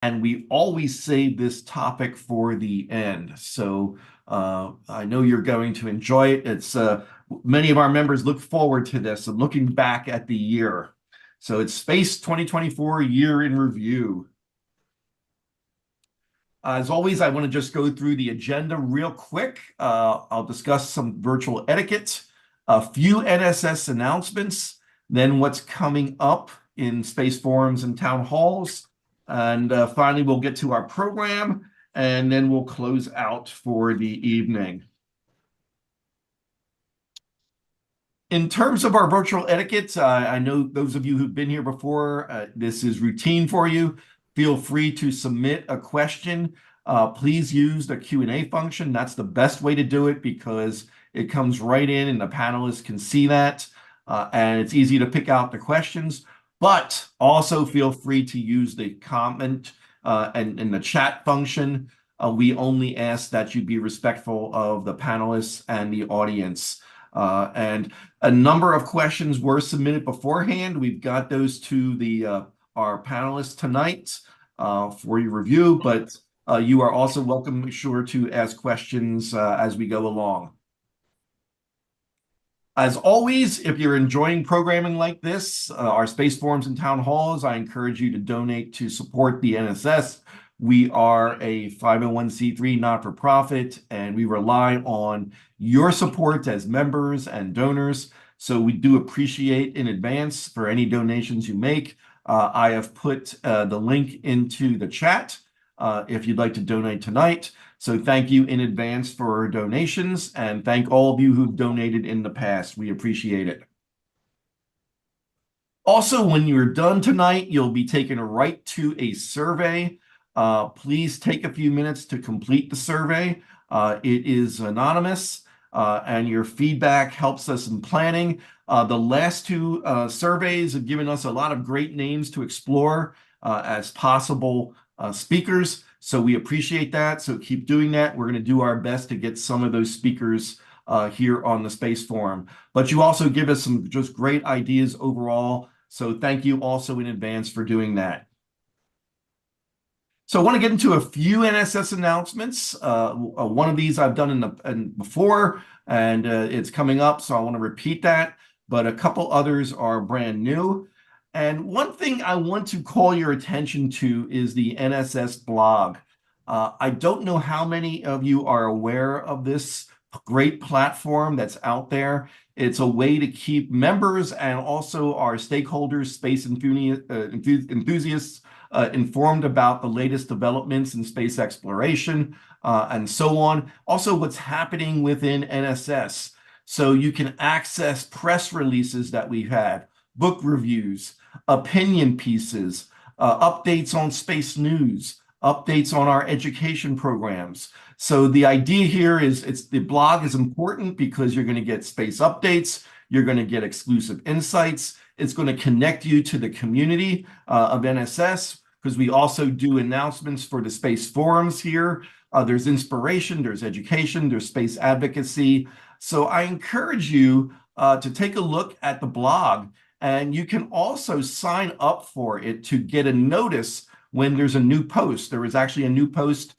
and we always save this topic for the end. So I know you're going to enjoy it. It's many of our members look forward to this and looking back at the year. So it's Space 2024 Year in Review. As always, I want to just go through the agenda real quick. I'll discuss some virtual etiquette, a few NSS announcements, then what's coming up in space forums and town halls, and finally we'll get to our program, and then we'll close out for the evening. In terms of our virtual etiquette, I know those of you who've been here before, this is routine for you. Feel free to submit a question. Please use the Q&A function. That's the best way to do it because it comes right in and the panelists can see that. And it's easy to pick out the questions. But also feel free to use the comment and in the chat function. We only ask that you be respectful of the panelists and the audience. And a number of questions were submitted beforehand. We've got those to our panelists tonight for your review, but you are also welcome, sure, to ask questions as we go along. As always, if you're enjoying programming like this, our space forums and town halls, I encourage you to donate to support the NSS. We are a 501c3 not-for-profit, and we rely on your support as members and donors. So we do appreciate in advance for any donations you make. I have put the link into the chat if you'd like to donate tonight. So thank you in advance for donations, and thank all of you who've donated in the past. We appreciate it. Also, when you're done tonight, you'll be taken right to a survey. Please take a few minutes to complete the survey. It is anonymous, and your feedback helps us in planning. The last two surveys have given us a lot of great names to explore as possible speakers. So we appreciate that. So keep doing that. We're going to do our best to get some of those speakers here on the Space Forum. But you also give us some just great ideas overall. So thank you also in advance for doing that. So I want to get into a few NSS announcements. One of these I've done before, and it's coming up, so I want to repeat that. But a couple others are brand new. And one thing I want to call your attention to is the NSS blog. I don't know how many of you are aware of this great platform that's out there. It's a way to keep members and also our stakeholders, space enthusiasts, informed about the latest developments in space exploration and so on. Also, what's happening within NSS. So you can access press releases that we've had, book reviews, opinion pieces, updates on space news, updates on our education programs. So the idea here is the blog is important because you're going to get space updates, you're going to get exclusive insights, it's going to connect you to the community of NSS, because we also do announcements for the space forums here. There's inspiration, there's education, there's space advocacy. So I encourage you to take a look at the blog. And you can also sign up for it to get a notice when there's a new post. There was actually a new post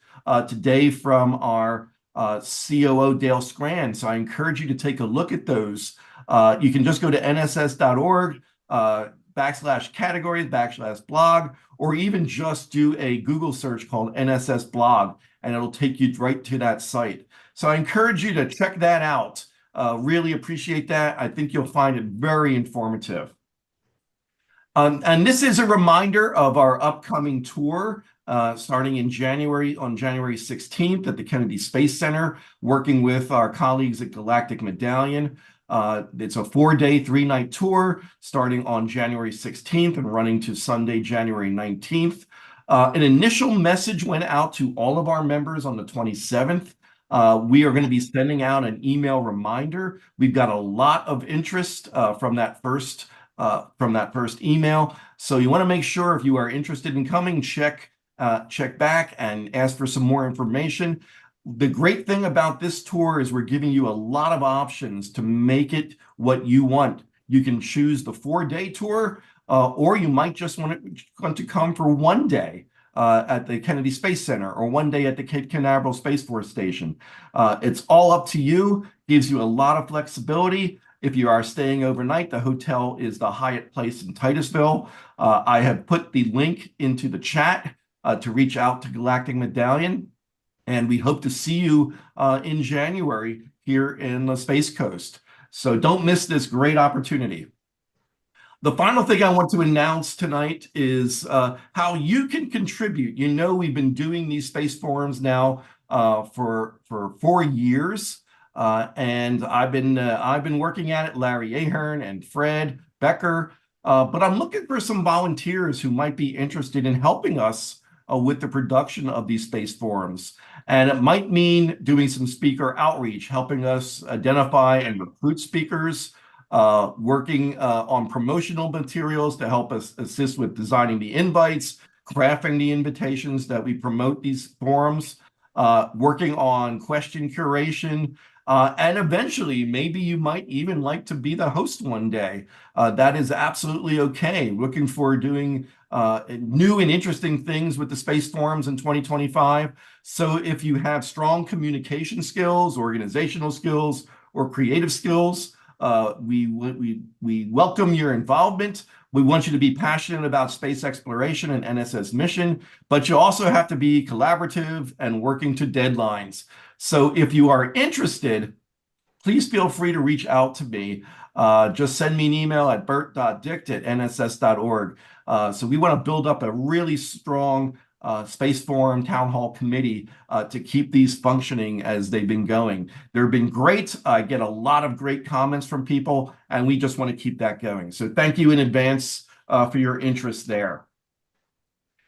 today from our COO, Dale Scran. So I encourage you to take a look at those. You can just go to nss.org, /categories/blog, or even just do a Google search called NSS blog, and it'll take you right to that site. So I encourage you to check that out. Really appreciate that. I think you'll find it very informative. And this is a reminder of our upcoming tour starting in January, on January 16th at the Kennedy Space Center, working with our colleagues at Galactic Medallion. It's a 4-day, 3-night tour starting on January 16th and running to Sunday, January 19th. An initial message went out to all of our members on the 27th. We are going to be sending out an email reminder. We've got a lot of interest from that first email. So you want to make sure if you are interested in coming, check back and ask for some more information. The great thing about this tour is we're giving you a lot of options to make it what you want. You can choose the 4-day tour, or you might just want to come for 1 day. at the Kennedy Space Center or one day at the Cape Canaveral Space Force Station. It's all up to you, gives you a lot of flexibility. If you are staying overnight, the hotel is the Hyatt Place in Titusville. I have put the link into the chat to reach out to Galactic Medallion, and we hope to see you in January here in the Space Coast. So don't miss this great opportunity. The final thing I want to announce tonight is how you can contribute. You know, we've been doing these space forums now for 4 years, and I've been working at it. Larry Ahern and Fred Becker, but I'm looking for some volunteers who might be interested in helping us with the production of these space forums. And it might mean doing some speaker outreach, helping us identify and recruit speakers, working on promotional materials to help us assist with designing the invites, crafting the invitations that we promote these forums, working on question curation, and eventually, maybe you might even like to be the host one day. That is absolutely okay. Looking for doing new and interesting things with the space forums in 2025. So if you have strong communication skills, organizational skills, or creative skills, we welcome your involvement. We want you to be passionate about space exploration and NSS mission, but you also have to be collaborative and working to deadlines. So if you are interested, please feel free to reach out to me. Just send me an email at bert.dict@nss.org. So we want to build up a really strong Space Forum Town Hall Committee to keep these functioning as they've been going. They've been great. I get a lot of great comments from people, and we just want to keep that going. So thank you in advance for your interest there.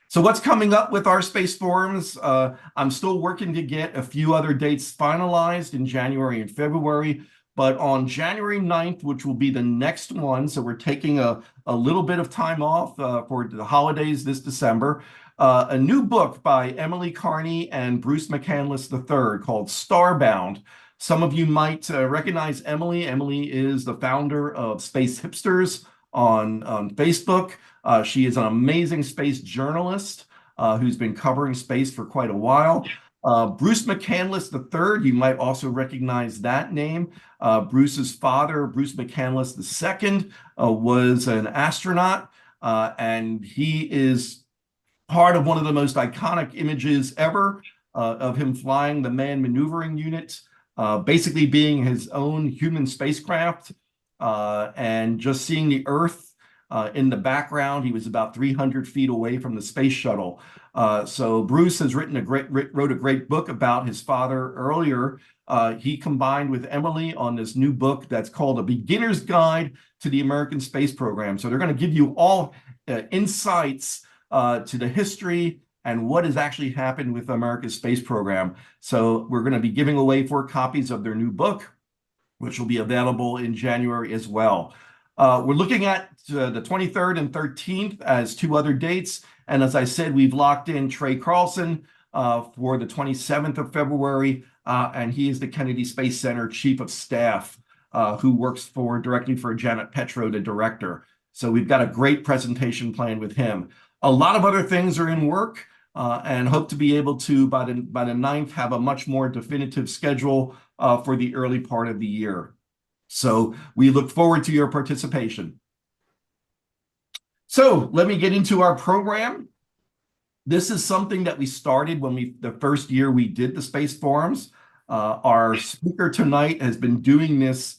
So what's coming up with our space forums? I'm still working to get a few other dates finalized in January and February, but on January 9th, which will be the next one, so we're taking a little bit of time off for the holidays this December, a new book by Emily Carney and Bruce McCandless III called Starbound. Some of you might recognize Emily. Emily is the founder of Space Hipsters on Facebook. She is an amazing space journalist who's been covering space for quite a while. Bruce McCandless III, you might also recognize that name. Bruce's father, Bruce McCandless II, was an astronaut, and he is part of one of the most iconic images ever of him flying the manned maneuvering unit, basically being his own human spacecraft, and just seeing the Earth in the background. He was about 300 feet away from the space shuttle. So Bruce has wrote a great book about his father earlier. He combined with Emily on this new book that's called A Beginner's Guide to the American Space Program. So they're going to give you all insights to the history and what has actually happened with America's space program. So we're going to be giving away 4 copies of their new book, which will be available in January as well. We're looking at the 23rd and 13th as 2 other dates. And as I said, we've locked in Trey Carlson for the 27th of February, and he is the Kennedy Space Center Chief of Staff who works directly for Janet Petro, the director. So we've got a great presentation planned with him. A lot of other things are in work, and hope to be able to, by the 9th, have a much more definitive schedule for the early part of the year. So we look forward to your participation. So let me get into our program. This is something that we started when the first year we did the Space Forums. Our speaker tonight has been doing this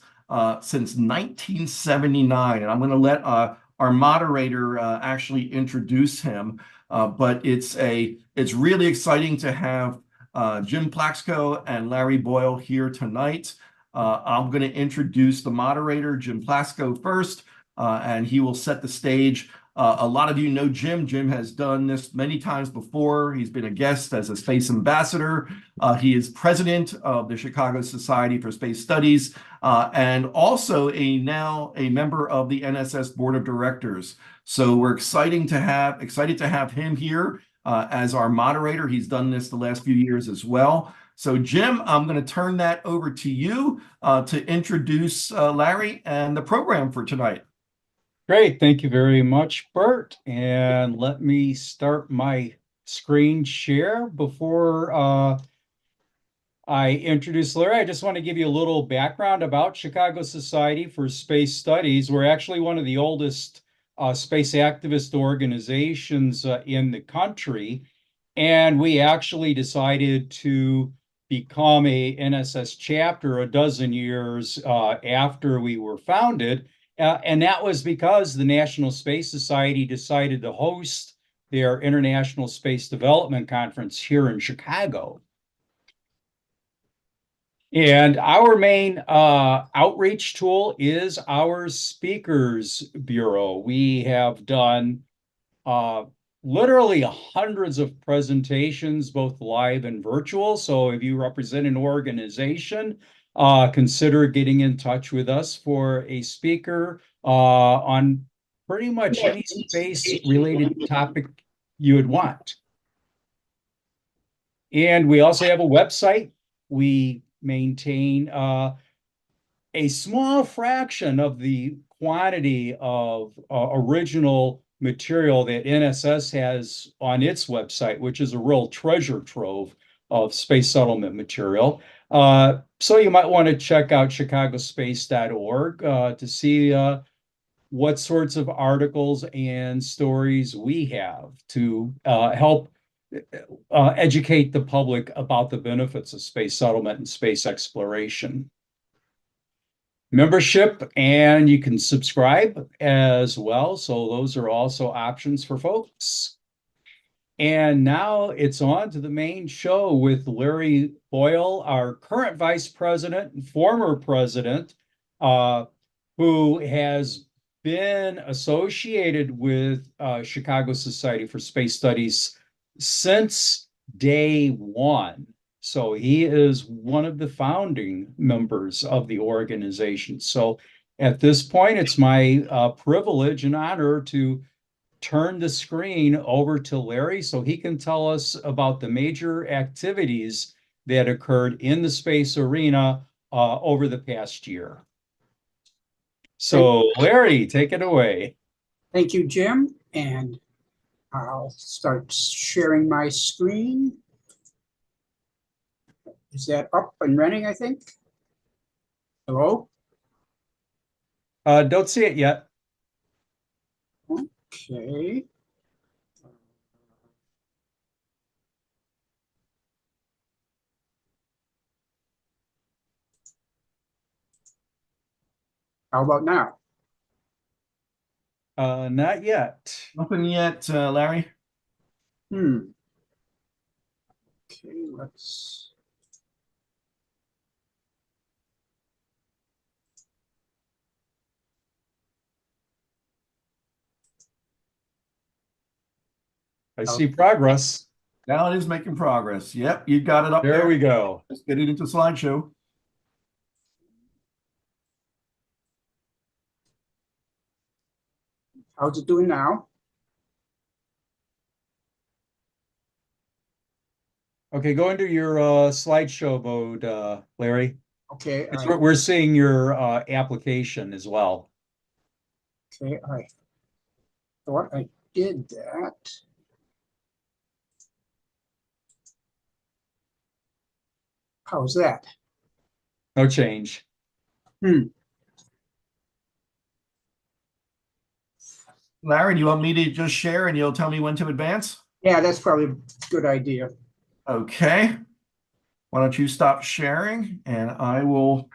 since 1979, and I'm going to let our moderator actually introduce him. But it's really exciting to have Jim Plaxco and Larry Boyle here tonight. I'm going to introduce the moderator, Jim Plaxco, first, and he will set the stage. A lot of you know Jim. Jim has done this many times before. He's been a guest as a space ambassador. He is president of the Chicago Society for Space Studies, and also now a member of the NSS Board of Directors. So we're excited to have him here as our moderator. He's done this the last few years as well. So Jim, I'm going to turn that over to you to introduce Larry and the program for tonight. Great. Thank you very much, Bert. And let me start my screen share before I introduce Larry. I just want to give you a little background about Chicago Society for Space Studies. We're actually one of the oldest space activist organizations in the country. And we actually decided to become a NSS chapter a dozen years after we were founded. And that was because the National Space Society decided to host their International Space Development Conference here in Chicago. And our main outreach tool is our Speakers Bureau. We have done literally hundreds of presentations, both live and virtual. So if you represent an organization, consider getting in touch with us for a speaker on pretty much any space-related topic you would want. And we also have a website. We maintain a small fraction of the quantity of original material that NSS has on its website, which is a real treasure trove of space settlement material. So you might want to check out chicagospace.org to see what sorts of articles and stories we have to help educate the public about the benefits of space settlement and space exploration. Membership, and you can subscribe as well. So those are also options for folks. And now it's on to the main show with Larry Boyle, our current vice president and former president, who has been associated with Chicago Society for Space Studies since day one. So he is one of the founding members of the organization. So at this point, it's my privilege and honor to turn the screen over to Larry so he can tell us about the major activities that occurred in the space arena over the past year. So Larry, take it away. Thank you, Jim. And I'll start sharing my screen. Is that up and running, I think? Hello? Don't see it yet. Okay. How about now? Not yet. Nothing yet, Larry. Okay, let's. I see progress. Now it is making progress. Yep, you got it up there. There we go. Let's get it into slideshow. How's it doing now? Okay, go into your slideshow mode, Larry. Okay, We're seeing your application as well. okay, I thought I did that. How's that? No change. Larry, do you want me to just share and you'll tell me when to advance? Yeah, that's probably a good idea. Okay. Why don't you stop sharing and I will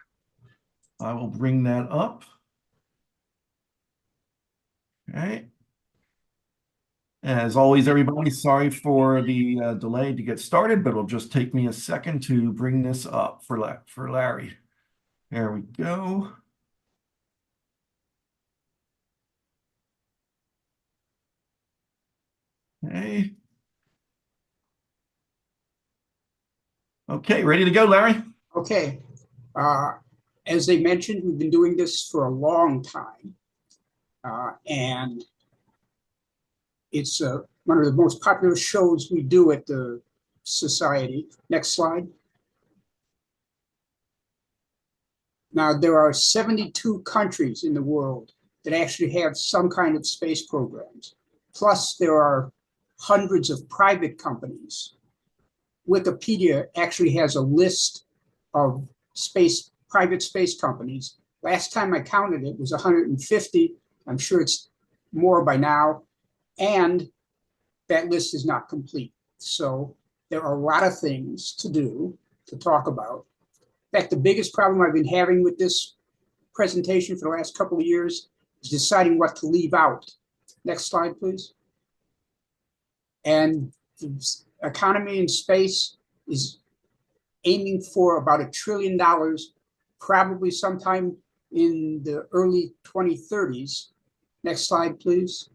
bring that up. Okay. As always, everybody, sorry for the delay to get started, but it'll just take me a second to bring this up for Larry. There we go. Okay. Okay, ready to go, Larry? Okay. As they mentioned, we've been doing this for a long time. And it's one of the most popular shows we do at the Society. Next slide. Now, there are 72 countries in the world that actually have some kind of space programs. Plus, there are hundreds of private companies. Wikipedia actually has a list of private space companies. Last time I counted it was 150. I'm sure it's more by now. And that list is not complete. So there are a lot of things to do, to talk about. In fact, the biggest problem I've been having with this presentation for the last couple of years is deciding what to leave out. Next slide, please. And the economy in space is aiming for about $1 trillion, probably sometime in the early 2030s. Next slide, please.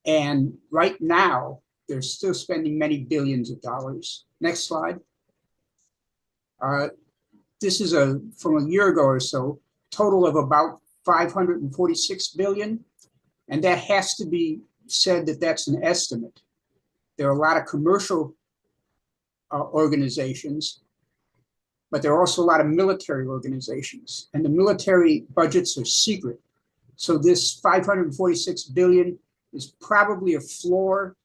And right now, they're still spending many billions of dollars. Next slide. This is from a year ago or so, total of about 546 billion. And that has to be said that that's an estimate. There are a lot of commercial organizations, but there are also a lot of military organizations, and the military budgets are secret. So this 546 billion is probably a floor.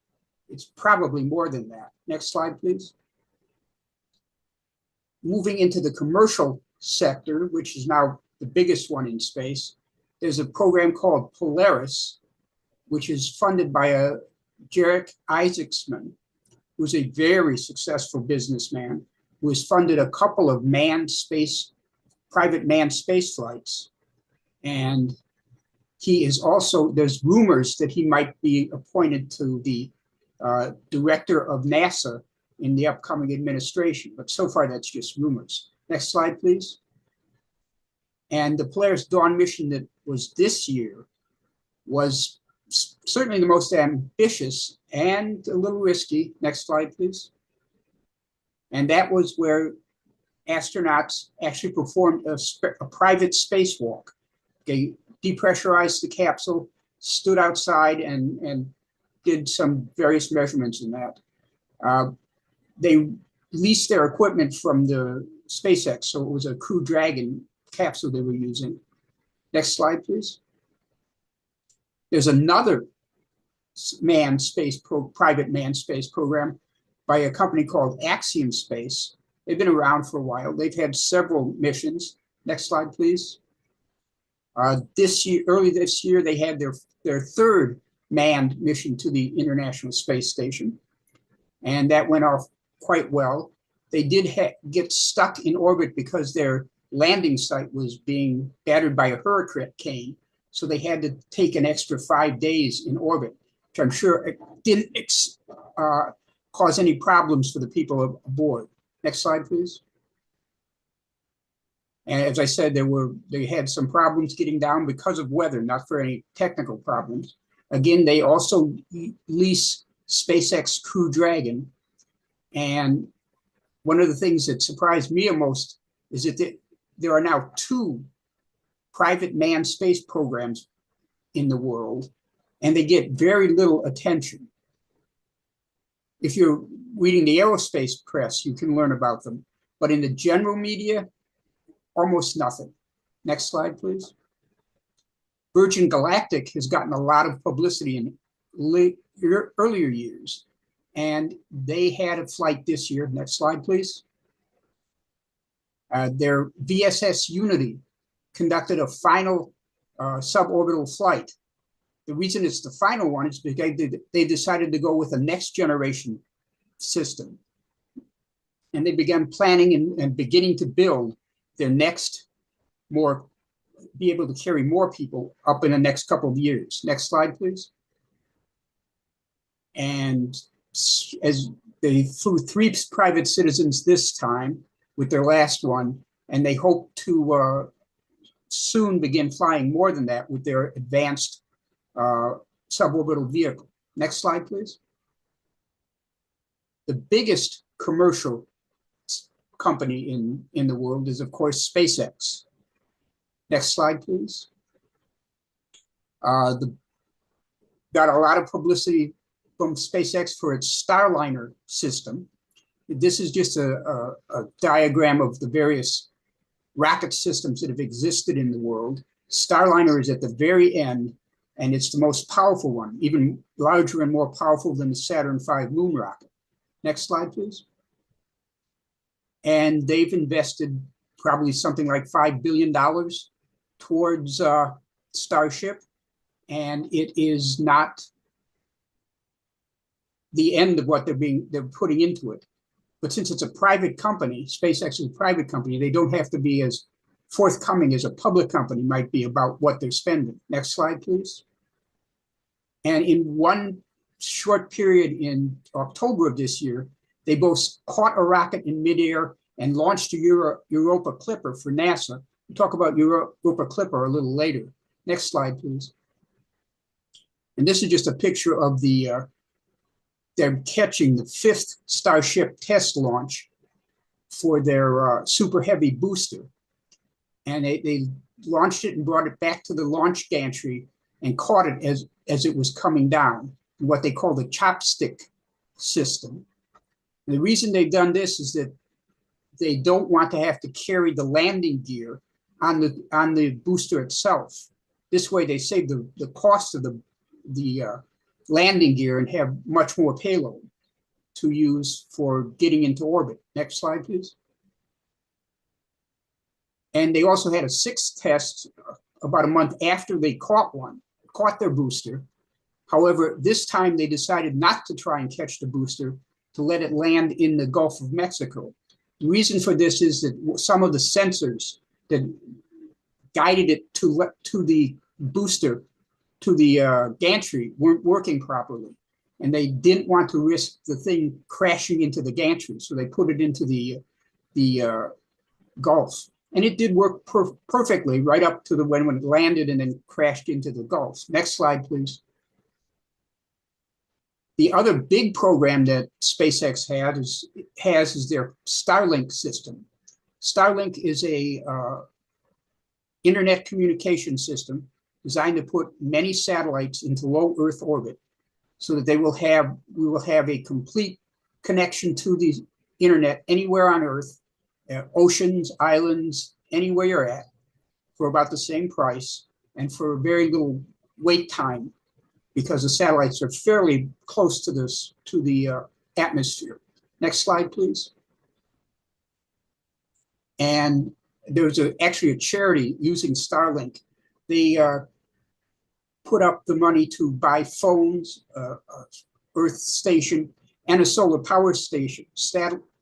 It's probably more than that. Next slide, please. Moving into the commercial sector, which is now the biggest one in space, there's a program called Polaris, which is funded by Jarek Isaacson, who's a very successful businessman, who has funded a couple of private manned space flights. And he is also, there's rumors that he might be appointed to the director of NASA in the upcoming administration, but so far that's just rumors. Next slide, please. And the Polaris Dawn mission that was this year was certainly the most ambitious and a little risky. Next slide, please. And that was where astronauts actually performed a private spacewalk. They depressurized the capsule, stood outside, and did some various measurements in that. They leased their equipment from the SpaceX, so it was a Crew Dragon capsule they were using. Next slide, please. There's another private manned space program by a company called Axiom Space. They've been around for a while. They've had several missions. Next slide, please. Early this year, they had their third manned mission to the International Space Station, and that went off quite well. They did get stuck in orbit because their landing site was being battered by a hurricane, so they had to take an extra 5 days in orbit, which I'm sure it didn't cause any problems for the people aboard. Next slide, please. And as I said, they had some problems getting down because of weather, not for any technical problems. Again, they also lease SpaceX Crew Dragon. And one of the things that surprised me most is that there are now 2 private manned space programs in the world, and they get very little attention. If you're reading the aerospace press, you can learn about them, but in the general media, almost nothing. Next slide, please. Virgin Galactic has gotten a lot of publicity in earlier years, and they had a flight this year. Next slide, please. Their VSS Unity conducted a final suborbital flight. The reason it's the final one is because they decided to go with a next generation system. And they began planning and beginning to build their next be able to carry more people up in the next couple of years. Next slide, please. And as they flew 3 private citizens this time with their last one, and they hope to soon begin flying more than that with their advanced suborbital vehicle. Next slide, please. The biggest commercial company in the world is, of course, SpaceX. Next slide, please. Got a lot of publicity from SpaceX for its Starliner system. This is just a diagram of the various rocket systems that have existed in the world. Starliner is at the very end, And it's the most powerful one, even larger and more powerful than the Saturn V moon rocket. Next slide, please. And they've invested probably something like $5 billion towards Starship. And it is not the end of what they're putting into it. But since it's a private company, SpaceX is a private company, they don't have to be as forthcoming as a public company might be about what they're spending. Next slide, please. And in one short period in October of this year, they both caught a rocket in midair and launched a Europa Clipper for NASA. We'll talk about Europa Clipper a little later. Next slide, please. And this is just a picture of them catching the 5th Starship test launch for their super heavy booster. And they launched it and brought it back to the launch gantry and caught it as it was coming down, what they call the chopstick system. And the reason they've done this is that they don't want to have to carry the landing gear on the booster itself. This way they save the cost of the landing gear and have much more payload to use for getting into orbit. Next slide, please. And they also had a 6th test about a month after they caught their booster. However, this time they decided not to try and catch the booster, to let it land in the Gulf of Mexico. The reason for this is that some of the sensors that guided it to the booster, to the gantry, weren't working properly. And they didn't want to risk the thing crashing into the gantry, so they put it into the Gulf. And it did work perfectly right up to when it landed and then crashed into the Gulf. Next slide, please. The other big program that SpaceX has is their Starlink system. Starlink is a internet communication system designed to put many satellites into low Earth orbit, so that we will have a complete connection to the internet anywhere on Earth, oceans, islands, anywhere you're at, for about the same price and for very little wait time, because the satellites are fairly close to the atmosphere. Next slide, please. And there's actually a charity using Starlink. They put up the money to buy phones, Earth station, and a solar power station,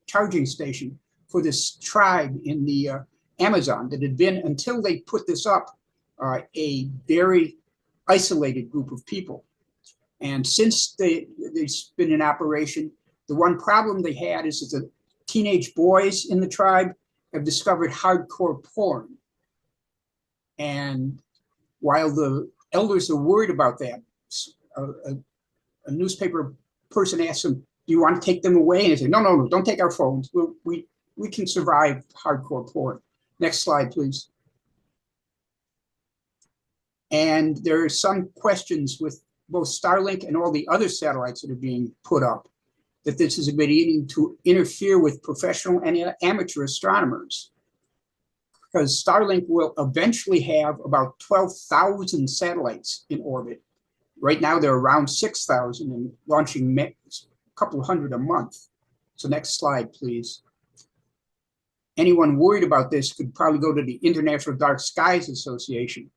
charging station for this tribe in the Amazon that had been, until they put this up, a very isolated group of people. And since they've been in operation, the one problem they had is that the teenage boys in the tribe have discovered hardcore porn. And while the elders are worried about that, a newspaper person asked them, "Do you want to take them away?" And they say, no, don't take our phones. We can survive hardcore porn. Next slide, please. And there are some questions with both Starlink and all the other satellites that are being put up, that this is beginning to interfere with professional and amateur astronomers. Because Starlink will eventually have about 12,000 satellites in orbit. Right now, they're around 6,000 and launching a couple of hundred a month. So next slide, please. Anyone worried about this could probably go to the International Dark Skies Association,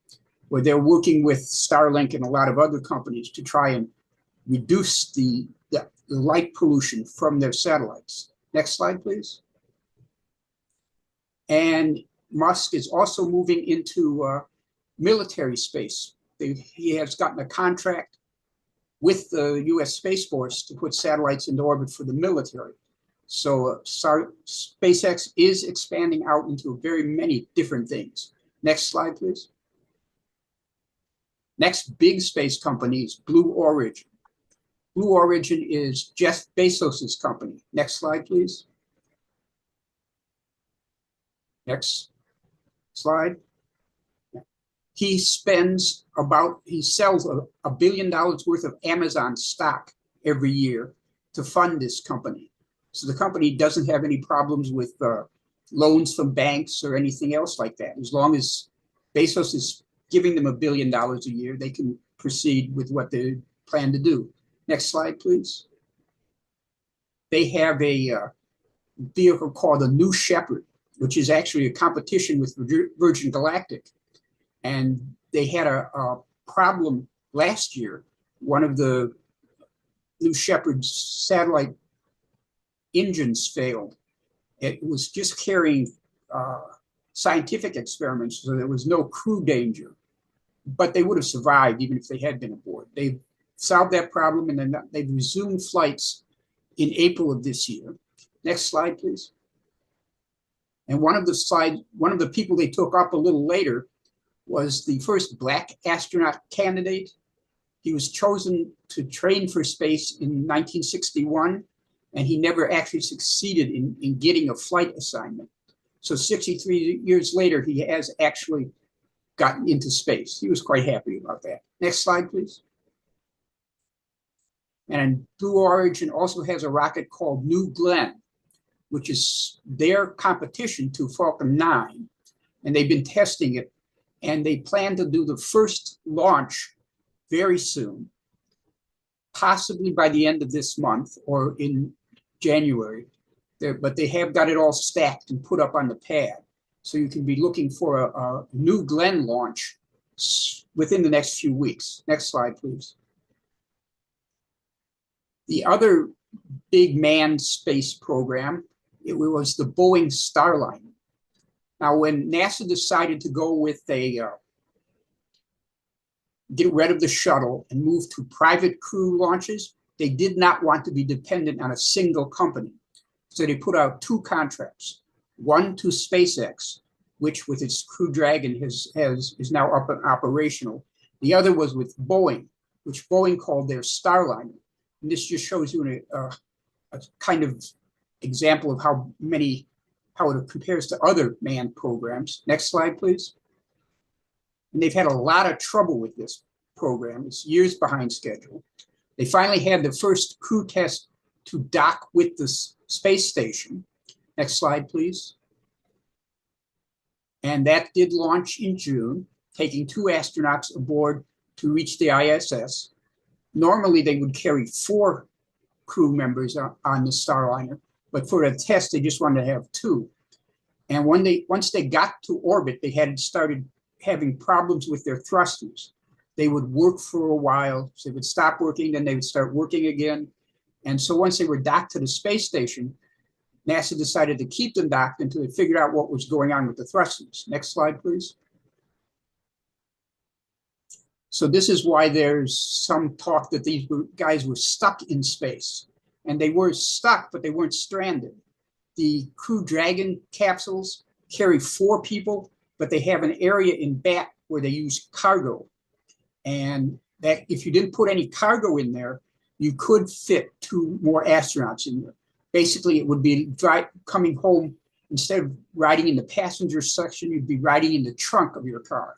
where they're working with Starlink and a lot of other companies to try and reduce the light pollution from their satellites. Next slide, please. And Musk is also moving into military space. He has gotten a contract with the US Space Force to put satellites into orbit for the military. So SpaceX is expanding out into very many different things. Next slide, please. Next big space company is Blue Origin. Blue Origin is Jeff Bezos's company. Next slide, please. Next slide. He sells $1 billion worth of Amazon stock every year to fund this company. So the company doesn't have any problems with loans from banks or anything else like that. As long as Bezos is giving them $1 billion a year, they can proceed with what they plan to do. Next slide, please. They have a vehicle called the New Shepard, which is actually a competition with Virgin Galactic. And they had a problem last year. One of the New Shepard's satellite engines failed. It was just carrying scientific experiments, so there was no crew danger. But they would have survived even if they had been aboard. They solved that problem, and then they've resumed flights in April of this year. Next slide, please. And one of the people they took up a little later was the first Black astronaut candidate. He was chosen to train for space in 1961, and he never actually succeeded in getting a flight assignment. So 63 years later, he has actually gotten into space. He was quite happy about that. Next slide, please. And Blue Origin also has a rocket called New Glenn, which is their competition to Falcon 9. And they've been testing it, and they plan to do the first launch very soon, possibly by the end of this month or in January. But they have got it all stacked and put up on the pad. So you can be looking for a New Glenn launch within the next few weeks. Next slide, please. The other big manned space program, it was the Boeing Starliner. Now, when NASA decided to go with get rid of the shuttle and move to private crew launches, they did not want to be dependent on a single company. So they put out two contracts, one to SpaceX, which with its Crew Dragon is now up and operational. The other was with Boeing, which Boeing called their Starliner. And this just shows you a kind of example of how it compares to other manned programs. Next slide, please. And they've had a lot of trouble with this program. It's years behind schedule. They finally had the first crew test to dock with the space station. Next slide, please. And that did launch in June, taking 2 astronauts aboard to reach the ISS. Normally, they would carry 4 crew members on the Starliner, but for a test, they just wanted to have 2. And once they got to orbit, they had started having problems with their thrusters. They would work for a while, so they would stop working, then they would start working again. And so once they were docked to the space station, NASA decided to keep them docked until they figured out what was going on with the thrusters. Next slide, please. So this is why there's some talk that these guys were stuck in space. And they were stuck, but they weren't stranded. The Crew Dragon capsules carry 4 people, but they have an area in back where they use cargo. And that if you didn't put any cargo in there, you could fit 2 more astronauts in there. Basically, it would be coming home, instead of riding in the passenger section, you'd be riding in the trunk of your car.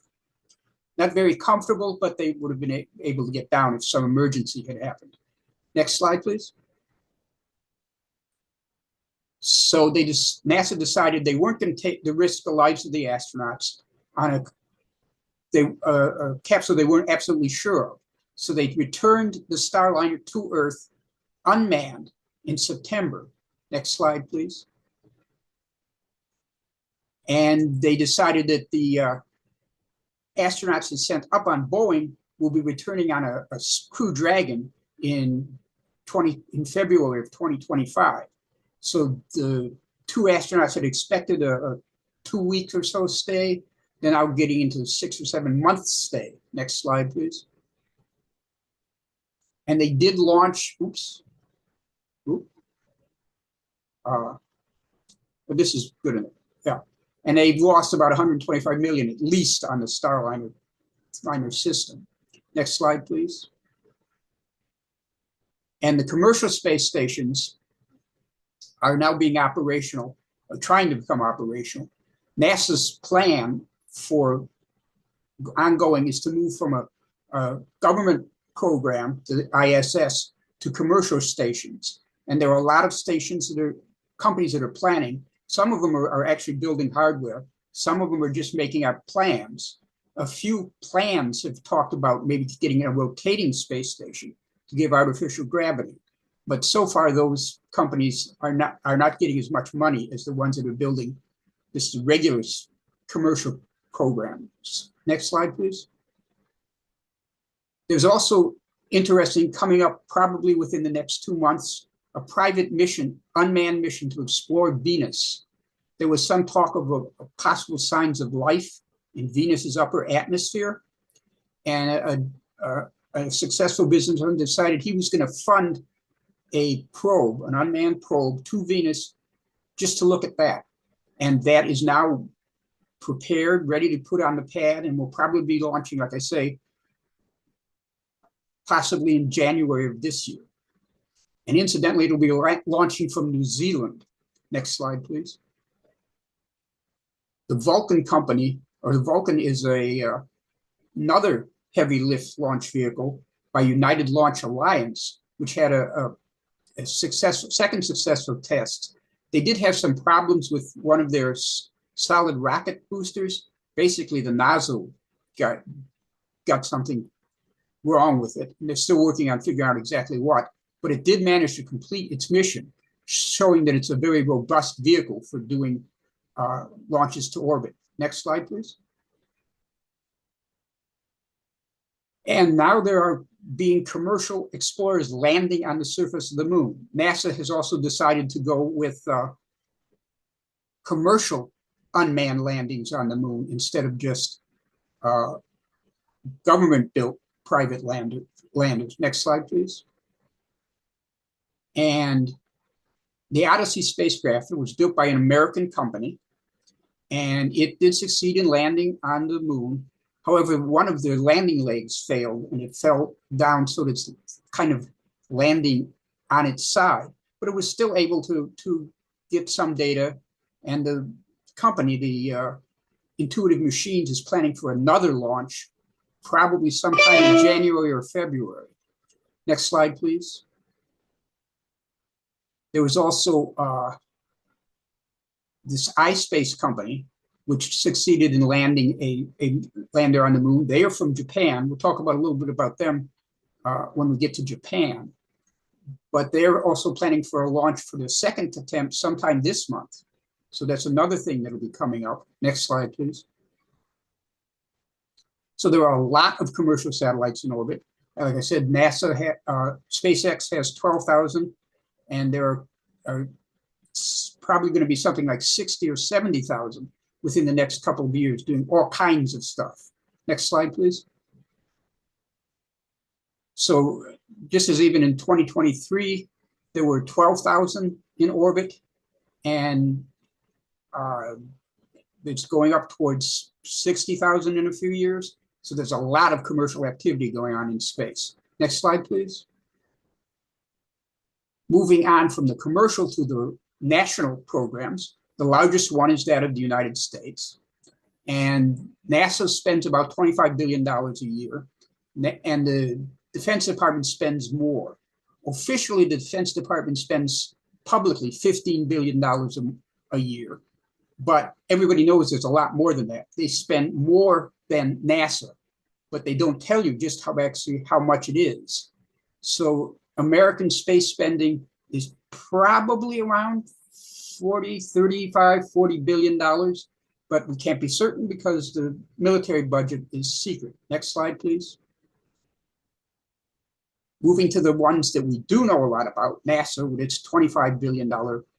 Not very comfortable, but they would have been able to get down if some emergency had happened. Next slide, please. So NASA decided they weren't going to take the risk the lives of the astronauts on a capsule they weren't absolutely sure of. So they returned the Starliner to Earth unmanned in September. Next slide, please. And they decided that the astronauts that's sent up on Boeing will be returning on a Crew Dragon in February of 2025. So the 2 astronauts had expected a 2 week or so stay, they're now getting into 6 or 7 months stay. Next slide, please. And they did launch, but this is good enough, yeah. And they've lost about 125 million at least on the Starliner system. Next slide, please. And the commercial space stations are now being operational, or trying to become operational. NASA's plan for ongoing is to move from a government program, the ISS, to commercial stations. And there are a lot of stations companies that are planning. Some of them are actually building hardware. Some of them are just making up plans. a few plans have talked about maybe getting a rotating space station to give artificial gravity. But so far, those companies are not getting as much money as the ones that are building this regular commercial programs. Next slide, please. There's also interesting coming up probably within the next 2 months, a private mission, unmanned mission to explore Venus. There was some talk of possible signs of life in Venus's upper atmosphere, and a successful businessman decided he was going to fund a probe, an unmanned probe to Venus, just to look at that. And that is now prepared, ready to put on the pad, and will probably be launching, like I say, possibly in January of this year. And incidentally, it'll be launching from New Zealand. Next slide, please. The Vulcan company, or the Vulcan, is another heavy lift launch vehicle by United Launch Alliance, which had a second successful test. They did have some problems with one of their solid rocket boosters. Basically, the nozzle got something wrong with it, and they're still working on figuring out exactly what. But it did manage to complete its mission, showing that it's a very robust vehicle for doing launches to orbit. Next slide, please. And now there are being commercial explorers landing on the surface of the moon. NASA has also decided to go with commercial unmanned landings on the moon instead of just government-built private landers. Next slide, please. And the Odyssey spacecraft was built by an American company, and it did succeed in landing on the moon. However, one of the landing legs failed, and it fell down, so that it's kind of landing on its side. But it was still able to get some data, and the company, the Intuitive Machines, is planning for another launch, probably sometime in January or February. Next slide, please. There was also this iSpace company, which succeeded in landing a lander on the moon. They are from Japan. We'll talk about a little bit about them when we get to Japan. But they're also planning for a launch for their second attempt sometime this month. So that's another thing that'll be coming up. Next slide, please. So there are a lot of commercial satellites in orbit. Like I said, SpaceX has 12,000, and there are probably going to be something like 60 or 70,000 within the next couple of years doing all kinds of stuff. Next slide, please. So just as even in 2023, there were 12,000 in orbit, and it's going up towards 60,000 in a few years. So there's a lot of commercial activity going on in space. Next slide, please. Moving on from the commercial to the national programs, the largest one is that of the United States. And NASA spends about $25 billion a year, and the Defense Department spends more. Officially, the Defense Department spends publicly $15 billion a year. But everybody knows there's a lot more than that. They spend more than NASA, but they don't tell you just how much it is. So American space spending is probably around $40 billion, but we can't be certain because the military budget is secret. Next slide, please. Moving to the ones that we do know a lot about, NASA with its $25 billion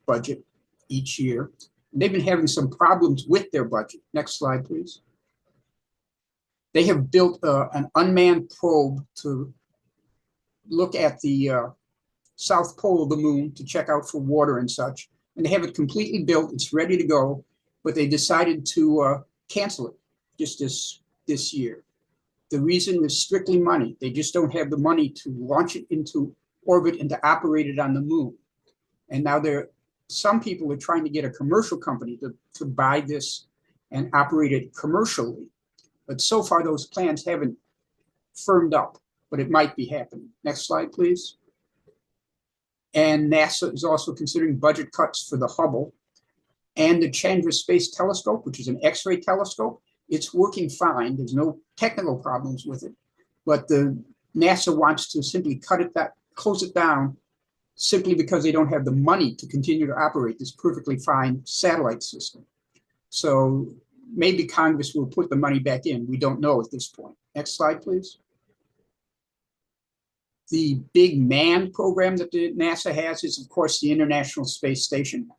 budget each year. They've been having some problems with their budget. Next slide, please. They have built an unmanned probe to look at the south pole of the moon to check out for water and such. And they have it completely built. It's ready to go, but they decided to cancel it just this year. The reason is strictly money. They just don't have the money to launch it into orbit and to operate it on the moon. And now some people are trying to get a commercial company to buy this and operate it commercially. But so far, those plans haven't firmed up, but it might be happening. Next slide, please. And NASA is also considering budget cuts for the Hubble and the Chandra Space Telescope, which is an X-ray telescope. It's working fine. There's no technical problems with it, but the NASA wants to simply close it down simply because they don't have the money to continue to operate this perfectly fine satellite system. So maybe Congress will put the money back in. We don't know at this point. Next slide, please. The big manned program that the NASA has is, of course, the International Space Station.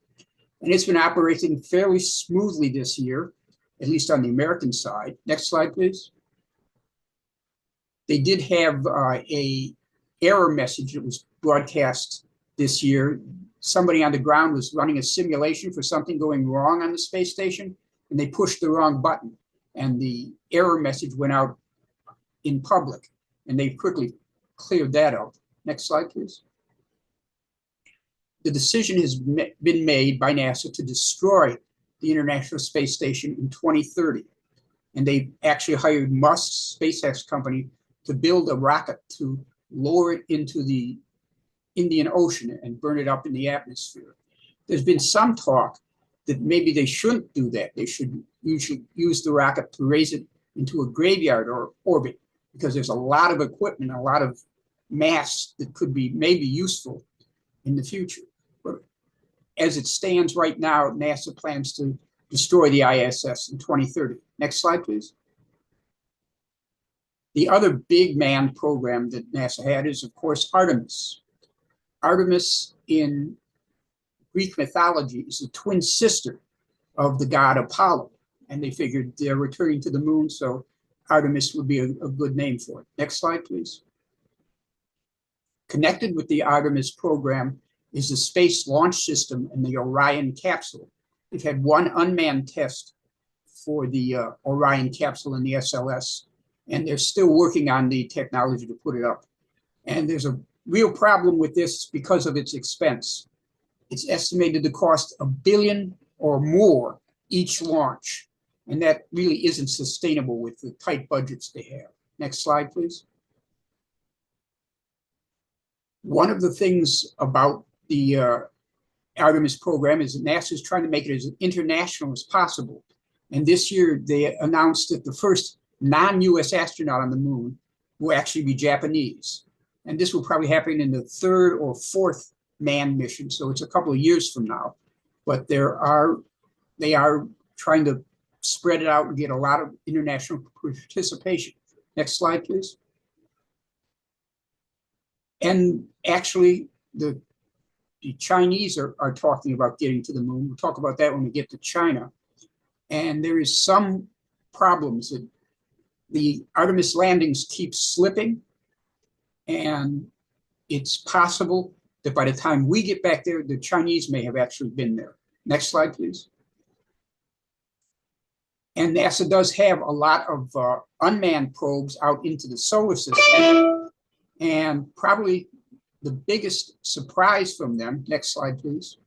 And it's been operating fairly smoothly this year, at least on the American side. Next slide, please. They did have a error message that was broadcast this year. Somebody on the ground was running a simulation for something going wrong on the space station, and they pushed the wrong button. And the error message went out in public, and they quickly cleared that up. Next slide, please. The decision has been made by NASA to destroy the International Space Station in 2030. And they actually hired Musk's SpaceX company to build a rocket to lower it into the Indian Ocean and burn it up in the atmosphere. There's been some talk that maybe they shouldn't do that. They should use the rocket to raise it into a graveyard or orbit, because there's a lot of equipment, a lot of mass that could be maybe useful in the future. But as it stands right now, NASA plans to destroy the ISS in 2030. Next slide, please. The other big manned program that NASA had is, of course, Artemis. Artemis in Greek mythology is the twin sister of the god Apollo. And they figured they're returning to the moon, so Artemis would be a good name for it. Next slide, please. Connected with the Artemis program is the Space Launch System and the Orion capsule. They've had one unmanned test for the Orion capsule and the SLS, and they're still working on the technology to put it up. And there's a real problem with this because of its expense. It's estimated to cost $1 billion or more each launch, and that really isn't sustainable with the tight budgets they have. Next slide, please. One of the things about the Artemis program is that NASA is trying to make it as international as possible. And this year they announced that the first non-US astronaut on the moon will actually be Japanese. And this will probably happen in the third or fourth manned mission. So it's a couple of years from now. But they are trying to spread it out and get a lot of international participation. Next slide, please. And actually, the Chinese are talking about getting to the moon. We'll talk about that when we get to China. And there is some problems that the Artemis landings keep slipping. And it's possible that by the time we get back there, the Chinese may have actually been there. Next slide, please. And NASA does have a lot of unmanned probes out into the solar system. And probably the biggest surprise from them, next slide, please,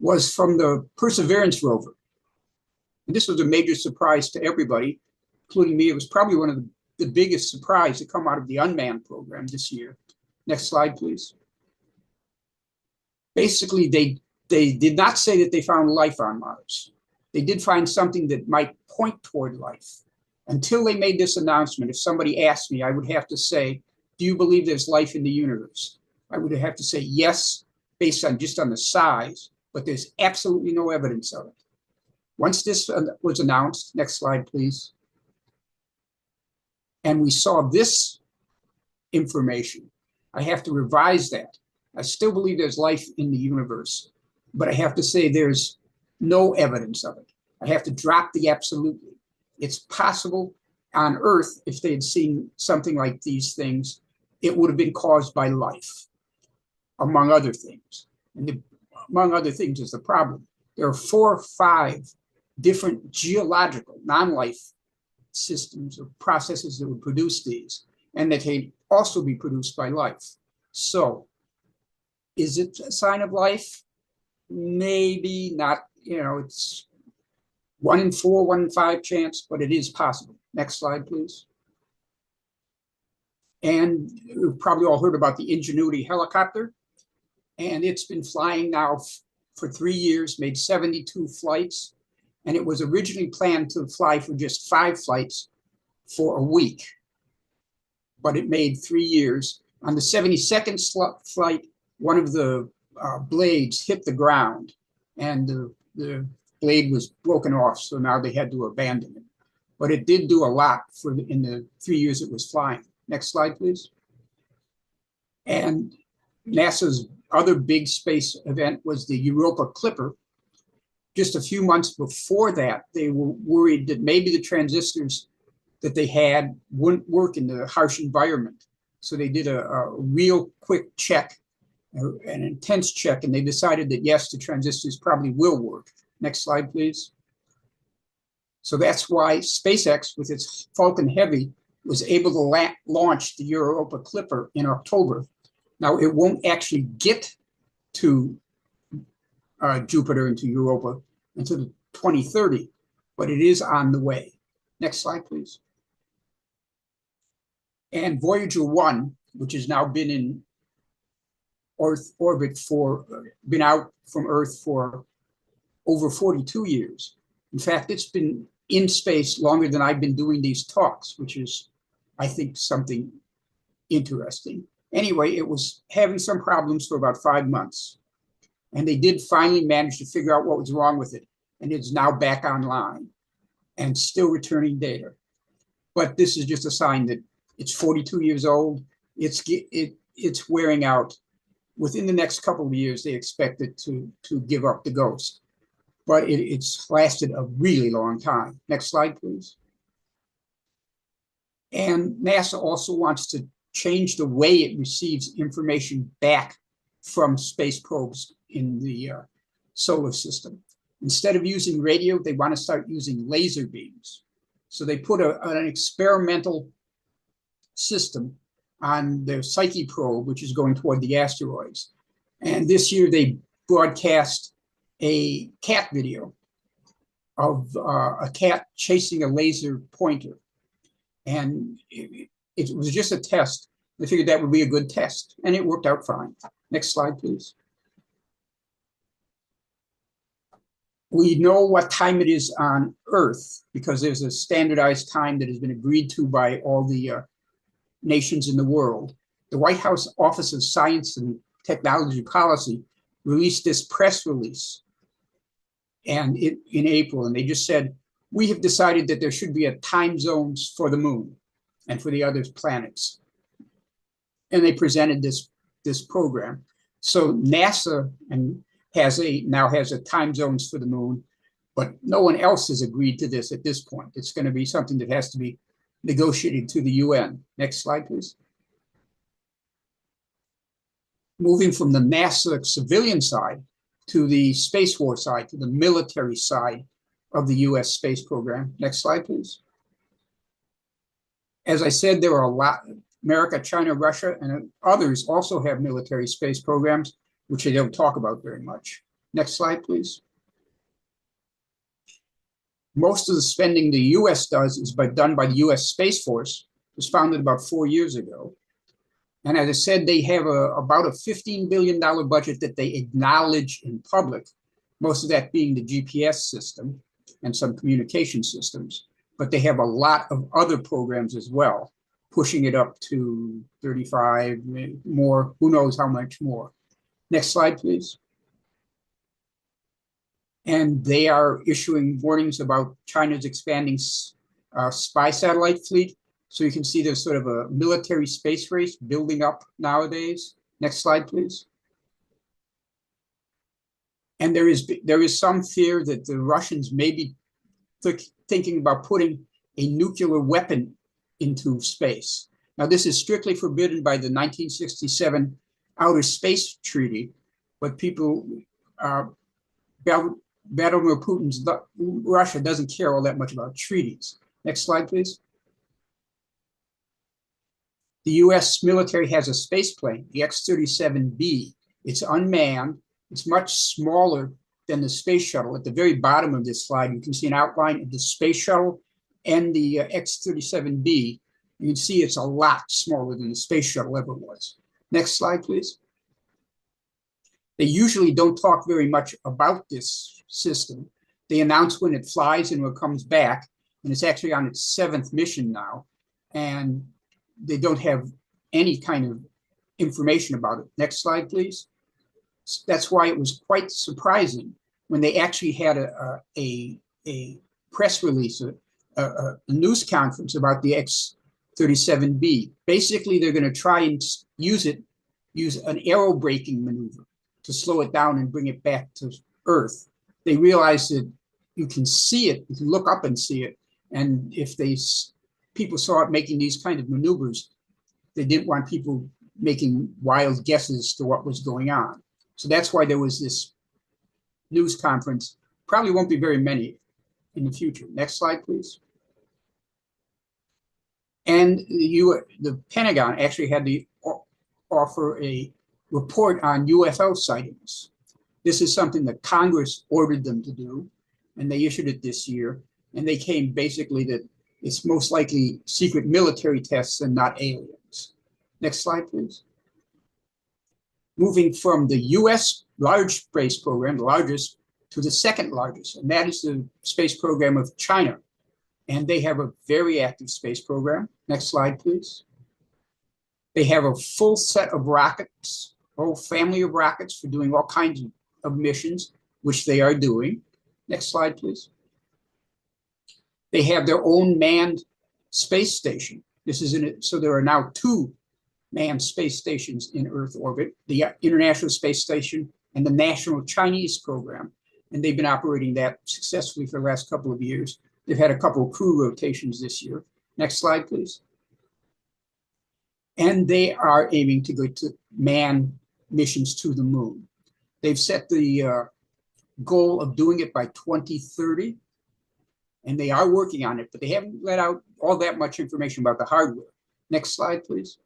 was from the Perseverance rover. And this was a major surprise to everybody, including me. It was probably one of the biggest surprise to come out of the unmanned program this year. Next slide, please. Basically, they did not say that they found life on Mars. They did find something that might point toward life. Until they made this announcement, if somebody asked me, I would have to say, do you believe there's life in the universe? I would have to say yes, based on just on the size, but there's absolutely no evidence of it. Once this was announced, next slide, please. And we saw this information, I have to revise that. I still believe there's life in the universe, but I have to say there's no evidence of it. I have to drop the absolutely. It's possible on Earth, if they had seen something like these things, it would have been caused by life, among other things. And among other things is the problem. There are 4 or 5 different geological, non-life systems or processes that would produce these, and that can also be produced by life. So, is it a sign of life? Maybe not, it's 1 in 4, 1 in 5 chance, but it is possible. Next slide, please. And you've probably all heard about the Ingenuity helicopter, and it's been flying now for 3 years, made 72 flights, And it was originally planned to fly for just 5 flights for a week, but it made 3 years. On the 72nd flight, one of the blades hit the ground, and the blade was broken off, so now they had to abandon it. But it did do a lot in the 3 years it was flying. Next slide, please. And NASA's other big space event was the Europa Clipper. Just a few months before that, they were worried that maybe the transistors that they had wouldn't work in the harsh environment. So they did a real quick check, an intense check, and they decided that yes, the transistors probably will work. Next slide, please. So that's why SpaceX, with its Falcon Heavy, was able to launch the Europa Clipper in October. Now, it won't actually get to Jupiter into Europa until 2030, but it is on the way. Next slide, please. And Voyager 1, which has now been in Earth orbit been out from Earth for over 42 years. In fact, it's been in space longer than I've been doing these talks, which is, I think, something interesting. Anyway, it was having some problems for about 5 months. And they did finally manage to figure out what was wrong with it. And it's now back online and still returning data. But this is just a sign that it's 42 years old. It's wearing out. Within the next couple of years, they expect it to give up the ghost. But it's lasted a really long time. Next slide, please. And NASA also wants to change the way it receives information back from space probes in the solar system. Instead of using radio, they want to start using laser beams. So they put an experimental system on their Psyche probe, which is going toward the asteroids. And this year they broadcast a cat video of a cat chasing a laser pointer. And it was just a test. They figured that would be a good test, and it worked out fine. Next slide, please. We know what time it is on Earth because there's a standardized time that has been agreed to by all the nations in the world. The White House Office of Science and Technology Policy released this press release and in April, and they just said, we have decided that there should be a time zones for the moon and for the other planets. And they presented this program. So NASA now has a time zones for the moon, but no one else has agreed to this at this point. It's going to be something that has to be negotiated to the UN. Next slide, please. Moving from the NASA civilian side to the Space War side, to the military side of the US space program. Next slide, please. As I said, there are a lot. America, China, Russia, and others also have military space programs, which they don't talk about very much. Next slide, please. Most of the spending the US does is done by the US Space Force. It was founded about 4 years ago. And as I said, they have about a $15 billion budget that they acknowledge in public, most of that being the GPS system and some communication systems. But they have a lot of other programs as well, pushing it up to 35 more, who knows how much more. Next slide, please. And they are issuing warnings about China's expanding spy satellite fleet. So you can see there's sort of a military space race building up nowadays. Next slide, please. And there is some fear that the Russians may be thinking about putting a nuclear weapon into space. Now, this is strictly forbidden by the 1967 Outer Space Treaty, but people, Vladimir Putin's Russia doesn't care all that much about treaties. Next slide, please. The US military has a space plane, the X-37B. It's unmanned. It's much smaller than the space shuttle. At the very bottom of this slide, you can see an outline of the space shuttle and the X-37B. You can see it's a lot smaller than the space shuttle ever was. Next slide, please. They usually don't talk very much about this system, They announce when it flies and when it comes back, and it's actually on its 7th mission now, and they don't have any kind of information about it. Next slide, please. That's why it was quite surprising when they actually had a press release, a news conference about the X-37B. Basically, they're going to try and use an aerobraking maneuver to slow it down and bring it back to Earth. They realized that you can see it, you can look up and see it, and if people saw it making these kind of maneuvers, they didn't want people making wild guesses to what was going on. So that's why there was this news conference. Probably won't be very many in the future. Next slide, please. And the Pentagon actually had to offer a report on UFO sightings. This is something that Congress ordered them to do, and they issued it this year. And they came basically that it's most likely secret military tests and not aliens. Next slide, please. Moving from the US large space program, the largest, to the second largest, and that is the space program of China. And they have a very active space program. Next slide, please. They have a full set of rockets, a whole family of rockets for doing all kinds of missions, which they are doing. Next slide, please. They have their own manned space station. This is in it, so there are now 2 manned space stations in Earth orbit, the International Space Station and the National Chinese Program. And they've been operating that successfully for the last couple of years. They've had a couple of crew rotations this year. Next slide, please. And they are aiming to go to manned missions to the moon. They've set the goal of doing it by 2030, and they are working on it, but they haven't let out all that much information about the hardware. Next slide, please.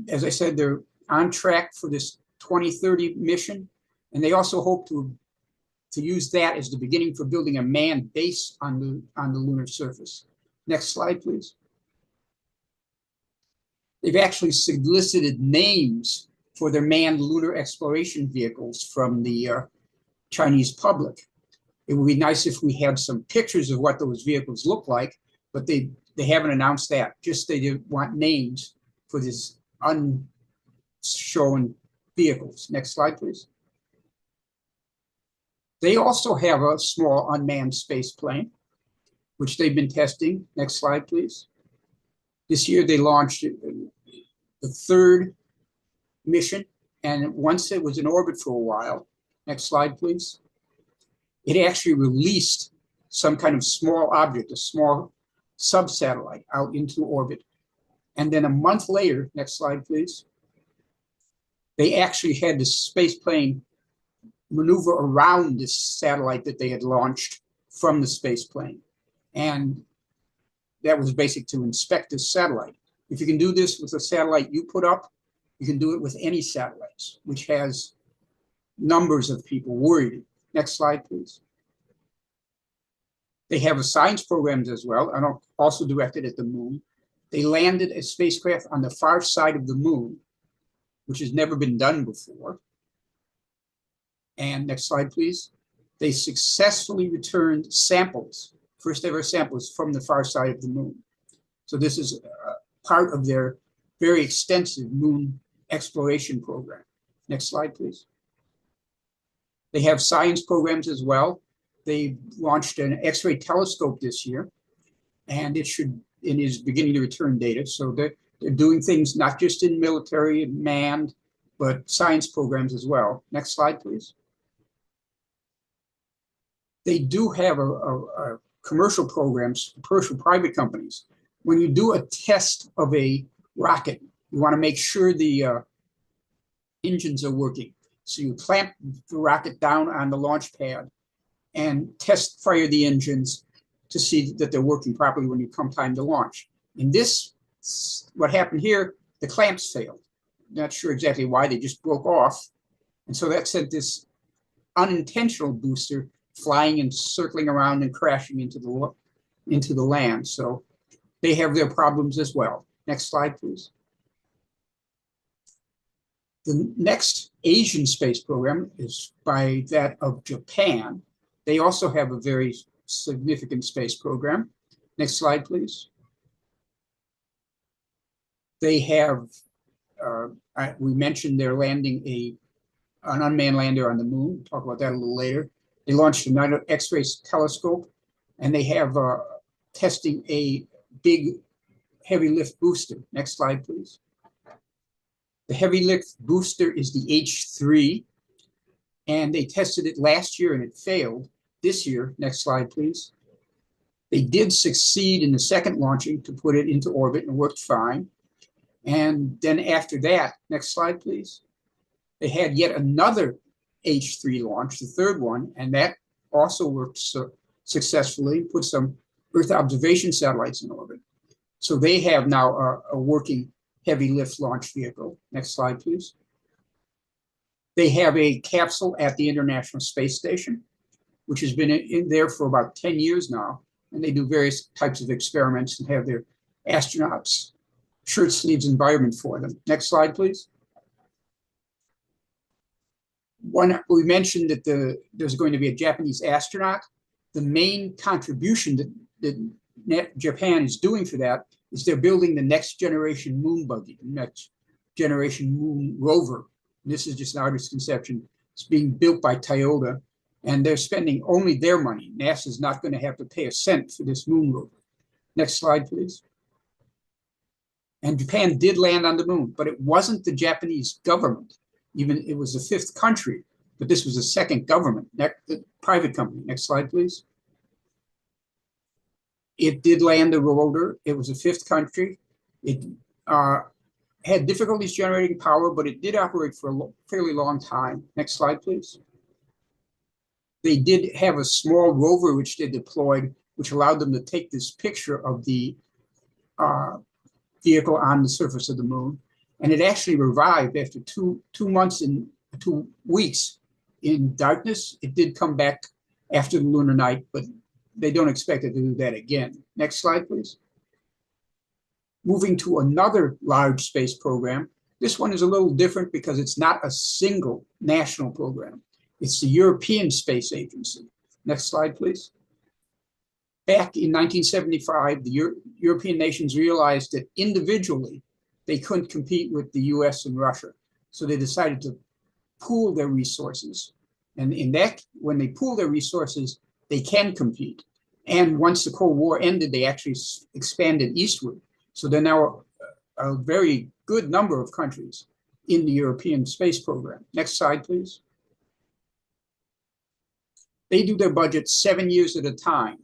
As I said, they're on track for this 2030 mission, and they also hope to use that as the beginning for building a manned base on the lunar surface. Next slide, please. They've actually solicited names for their manned lunar exploration vehicles from the Chinese public. It would be nice if we had some pictures of what those vehicles look like, but they haven't announced that. Just they want names for these unshown vehicles. Next slide, please. They also have a small unmanned space plane, which they've been testing. Next slide, please. This year they launched the 3rd mission, and once it was in orbit for a while. Next slide, please. It actually released some kind of small object, a small sub-satellite out into orbit. And then a month later, next slide, please, they actually had the space plane maneuver around this satellite that they had launched from the space plane. And that was basic to inspect this satellite. If you can do this with a satellite you put up, you can do it with any satellites, which has numbers of people worried. Next slide, please. They have a science programs as well, and also directed at the moon. They landed a spacecraft on the far side of the moon, which has never been done before. And next slide, please. They successfully returned samples, first ever samples from the far side of the moon. So this is part of their very extensive moon exploration program. Next slide, please. They have science programs as well. They launched an X-ray telescope this year, and it is beginning to return data. So they're doing things not just in military and manned, but science programs as well. Next slide, please. They do have a commercial programs, commercial private companies. When you do a test of a rocket, you want to make sure the engines are working. So you clamp the rocket down on the launch pad and fire the engines to see that they're working properly when you come time to launch. In this, what happened here, the clamps failed. Not sure exactly why, they just broke off. And so that sent this unintentional booster flying and circling around and crashing into the land. So they have their problems as well. Next slide, please. The next Asian space program is by that of Japan. They also have a very significant space program. Next slide, please. They have, we mentioned they're landing an unmanned lander on the moon. We'll talk about that a little later. They launched another X-ray telescope, and they have testing a big heavy lift booster. Next slide, please. The heavy lift booster is the H3, and they tested it last year and it failed. This year, next slide, please. They did succeed in the second launching to put it into orbit and worked fine. And then after that, next slide, please. They had yet another H3 launch, the third one, and that also worked successfully, put some Earth observation satellites in orbit. So they have now a working heavy lift launch vehicle. Next slide, please. They have a capsule at the International Space Station, which has been in there for about 10 years now. And they do various types of experiments and have their astronauts shirt sleeves environment for them. Next slide, please. We mentioned that there's going to be a Japanese astronaut. The main contribution that Japan is doing for that is they're building the next generation moon buggy, the next generation moon rover. This is just an artist's conception. It's being built by Toyota, and they're spending only their money. NASA's not going to have to pay a cent for this moon rover. Next slide, please. And Japan did land on the moon, but it wasn't the Japanese government. Even it was the fifth country, but this was the second government, the private company. Next slide, please. It did land the rover. It was the fifth country. It had difficulties generating power, but it did operate for a fairly long time. Next slide, please. They did have a small rover which they deployed, which allowed them to take this picture of the vehicle on the surface of the moon. And it actually revived after two months and 2 weeks in darkness. It did come back after the lunar night, but they don't expect it to do that again. Next slide, please. Moving to another large space program. This one is a little different because it's not a single national program. It's the European Space Agency. Next slide, please. Back in 1975, the European nations realized that individually they couldn't compete with the US and Russia. So they decided to pool their resources. And when they pool their resources, they can compete. And once the Cold War ended, they actually expanded eastward. So there are now a very good number of countries in the European space program. Next slide, please. They do their budget 7 years at a time.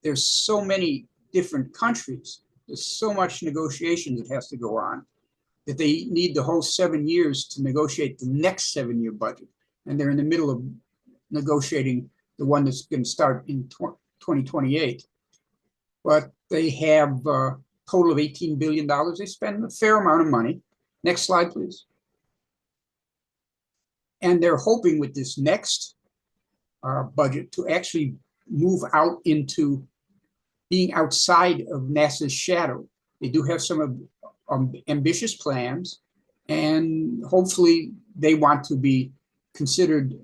There's so many different countries. There's so much negotiation that has to go on that they need the whole 7 years to negotiate the next 7-year budget. And they're in the middle of negotiating the one that's going to start in 2028. But they have a total of $18 billion. They spend a fair amount of money. Next slide, please. And they're hoping with this next budget to actually move out into being outside of NASA's shadow. They do have some ambitious plans, and hopefully they want to be considered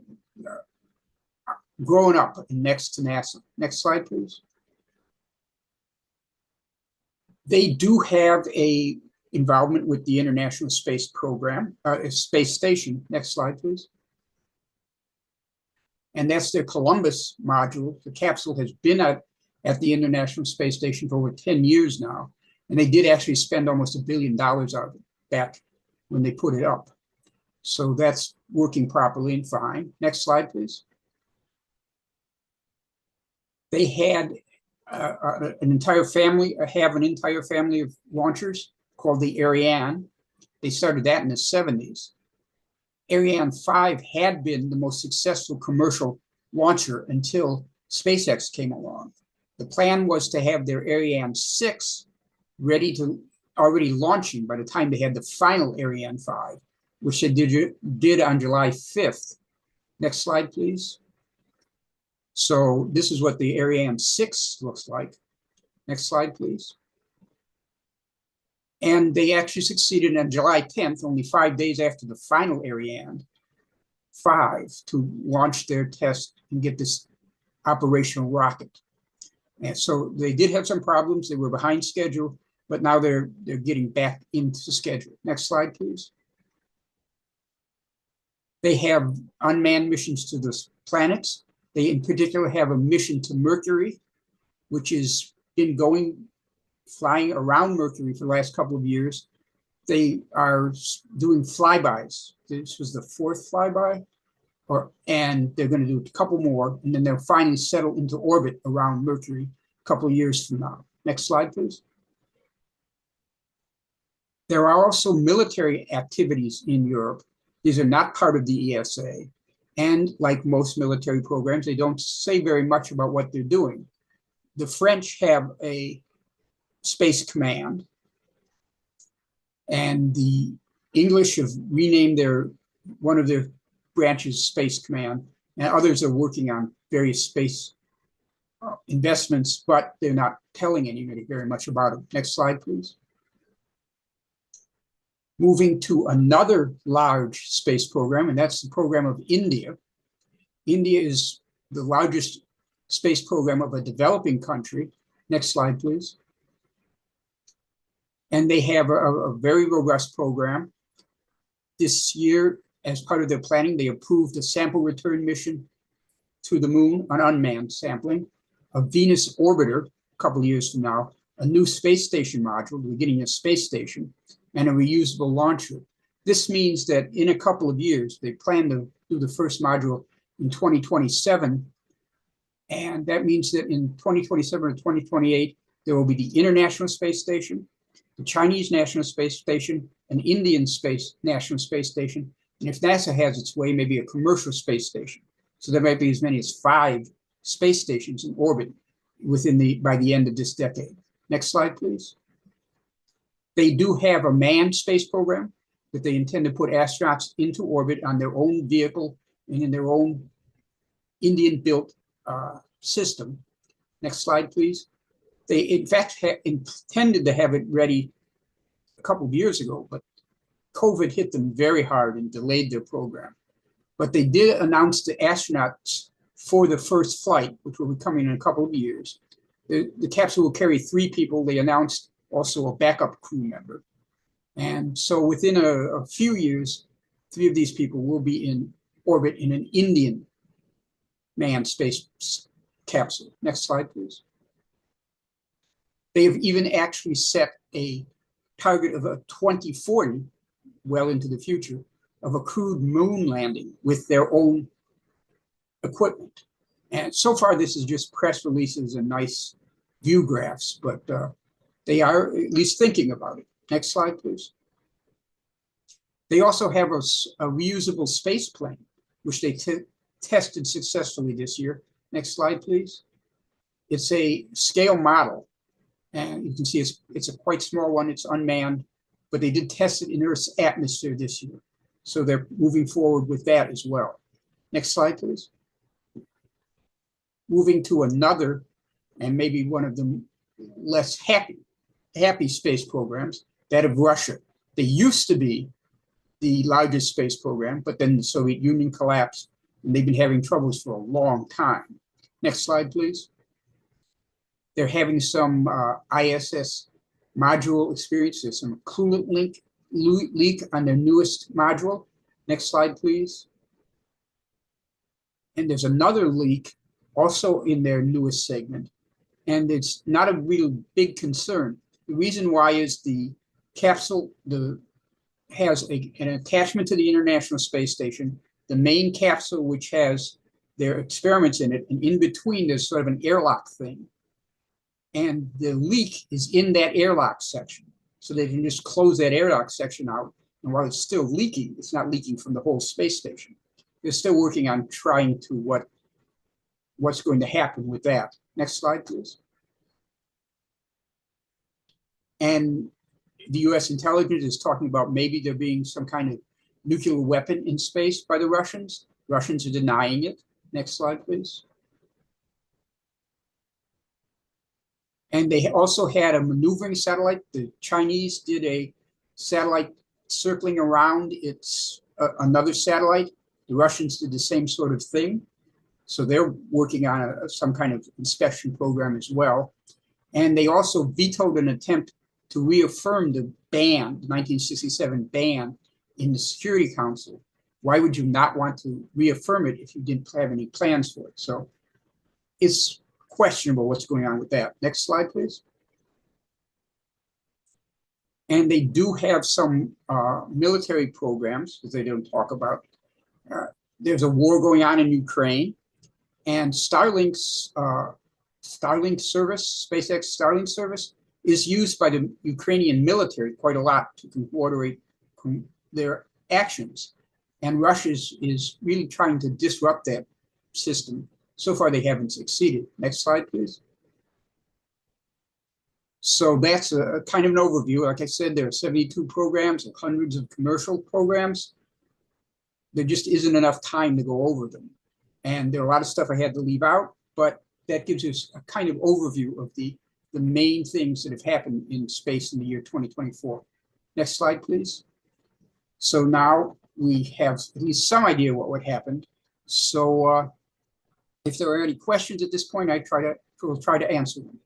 growing up next to NASA. Next slide, please. They do have a involvement with the International Space Program, Space Station. Next slide, please. And that's their Columbus module. The capsule has been at the International Space Station for over 10 years now. And they did actually spend almost $1 billion out of it back when they put it up. So that's working properly and fine. Next slide, please. They had an entire family of launchers called the Ariane. They started that in the 70s. Ariane 5 had been the most successful commercial launcher until SpaceX came along. The plan was to have their Ariane 6 already launching by the time they had the final Ariane 5, which they did on July 5th. Next slide, please. So this is what the Ariane 6 looks like. Next slide, please. And they actually succeeded on July 10th, only 5 days after the final Ariane 5, to launch their test and get this operational rocket. And so they did have some problems. They were behind schedule, but now they're getting back into schedule. Next slide, please. They have unmanned missions to the planets. They in particular have a mission to Mercury, which has been flying around Mercury for the last couple of years. They are doing flybys. This was the 4th flyby, and they're going to do a couple more, and then they'll finally settle into orbit around Mercury a couple of years from now. Next slide, please. There are also military activities in Europe. These are not part of the ESA, and like most military programs, they don't say very much about what they're doing. The French have a space command, and the English have renamed one of their branches Space Command, and others are working on various space investments, but they're not telling anybody very much about them. Next slide, please. Moving to another large space program, and that's the program of India. India is the largest space program of a developing country. Next slide, please. And they have a very robust program. This year, as part of their planning, they approved a sample return mission to the moon, an unmanned sampling, a Venus orbiter a couple of years from now, a new space station module, the beginning of space station, and a reusable launcher. This means that in a couple of years, they plan to do the first module in 2027. And that means that in 2027 or 2028, there will be the International Space Station, the Chinese National Space Station, an Indian National Space Station, and if NASA has its way, maybe a commercial space station. So there might be as many as 5 space stations in orbit by the end of this decade. Next slide, please. They do have a manned space program that they intend to put astronauts into orbit on their own vehicle and in their own Indian-built system. Next slide, please. They, in fact, intended to have it ready a couple of years ago, but COVID hit them very hard and delayed their program. But they did announce the astronauts for the first flight, which will be coming in a couple of years. The capsule will carry 3 people. They announced also a backup crew member. And so within a few years, 3 of these people will be in orbit in an Indian manned space capsule. Next slide, please. They have even actually set a target of a 2040, well into the future, of a crewed moon landing with their own equipment. And so far, this is just press releases and nice view graphs, but they are at least thinking about it. Next slide, please. They also have a reusable space plane, which they tested successfully this year. Next slide, please. It's a scale model, and you can see it's a quite small one. It's unmanned, but they did test it in Earth's atmosphere this year. So they're moving forward with that as well. Next slide, please. Moving to another, and maybe one of the less happy space programs, that of Russia. They used to be the largest space program, but then the Soviet Union collapsed, and they've been having troubles for a long time. Next slide, please. They're having some ISS module experience. There's some coolant leak on their newest module. Next slide, please. And there's another leak also in their newest segment, and it's not a real big concern. The reason why is the capsule has an attachment to the International Space Station, the main capsule, which has their experiments in it, and in between there's sort of an airlock thing. And the leak is in that airlock section. So they can just close that airlock section out. And while it's still leaking, it's not leaking from the whole space station. They're still working on trying to what's going to happen with that. Next slide, please. And the US intelligence is talking about maybe there being some kind of nuclear weapon in space by the Russians. Russians are denying it. Next slide, please. And they also had a maneuvering satellite. The Chinese did a satellite circling around its another satellite. The Russians did the same sort of thing. So they're working on some kind of inspection program as well. And they also vetoed an attempt to reaffirm the ban, the 1967 ban in the Security Council. Why would you not want to reaffirm it if you didn't have any plans for it? So it's questionable what's going on with that. Next slide, please. And they do have some military programs that they don't talk about. There's a war going on in Ukraine, and Starlink's Starlink service, SpaceX Starlink service, is used by the Ukrainian military quite a lot to coordinate their actions. And Russia is really trying to disrupt that system. So far, they haven't succeeded. Next slide, please. So that's a kind of an overview. Like I said, there are 72 programs and hundreds of commercial programs. There just isn't enough time to go over them. And there are a lot of stuff I had to leave out, but that gives us a kind of overview of the main things that have happened in space in the year 2024. Next slide, please. So now we have at least some idea what happened. So if there are any questions at this point, we'll try to answer them.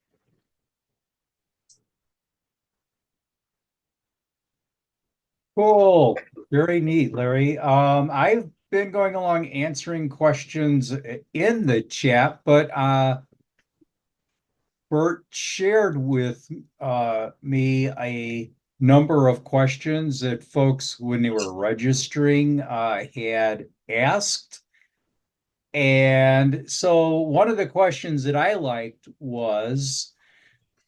Cool. Very neat, Larry. I've been going along answering questions in the chat, but Bert shared with me a number of questions that folks, when they were registering, had asked. And so one of the questions that I liked was,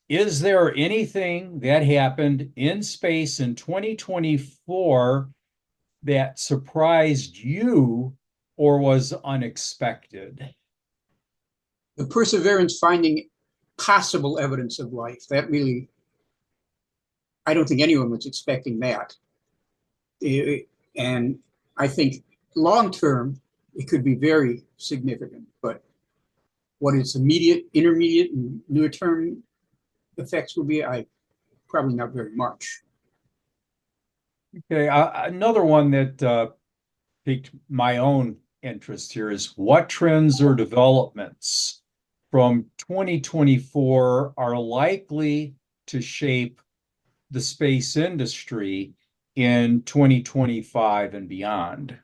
is there anything that happened in space in 2024 that surprised you or was unexpected? The Perseverance finding possible evidence of life, that really, I don't think anyone was expecting that. And I think long term, it could be very significant, but what its immediate, intermediate, and near term effects will be, probably not very much. Okay, another one that piqued my own interest here is what trends or developments from 2024 are likely to shape the space industry in 2025 and beyond?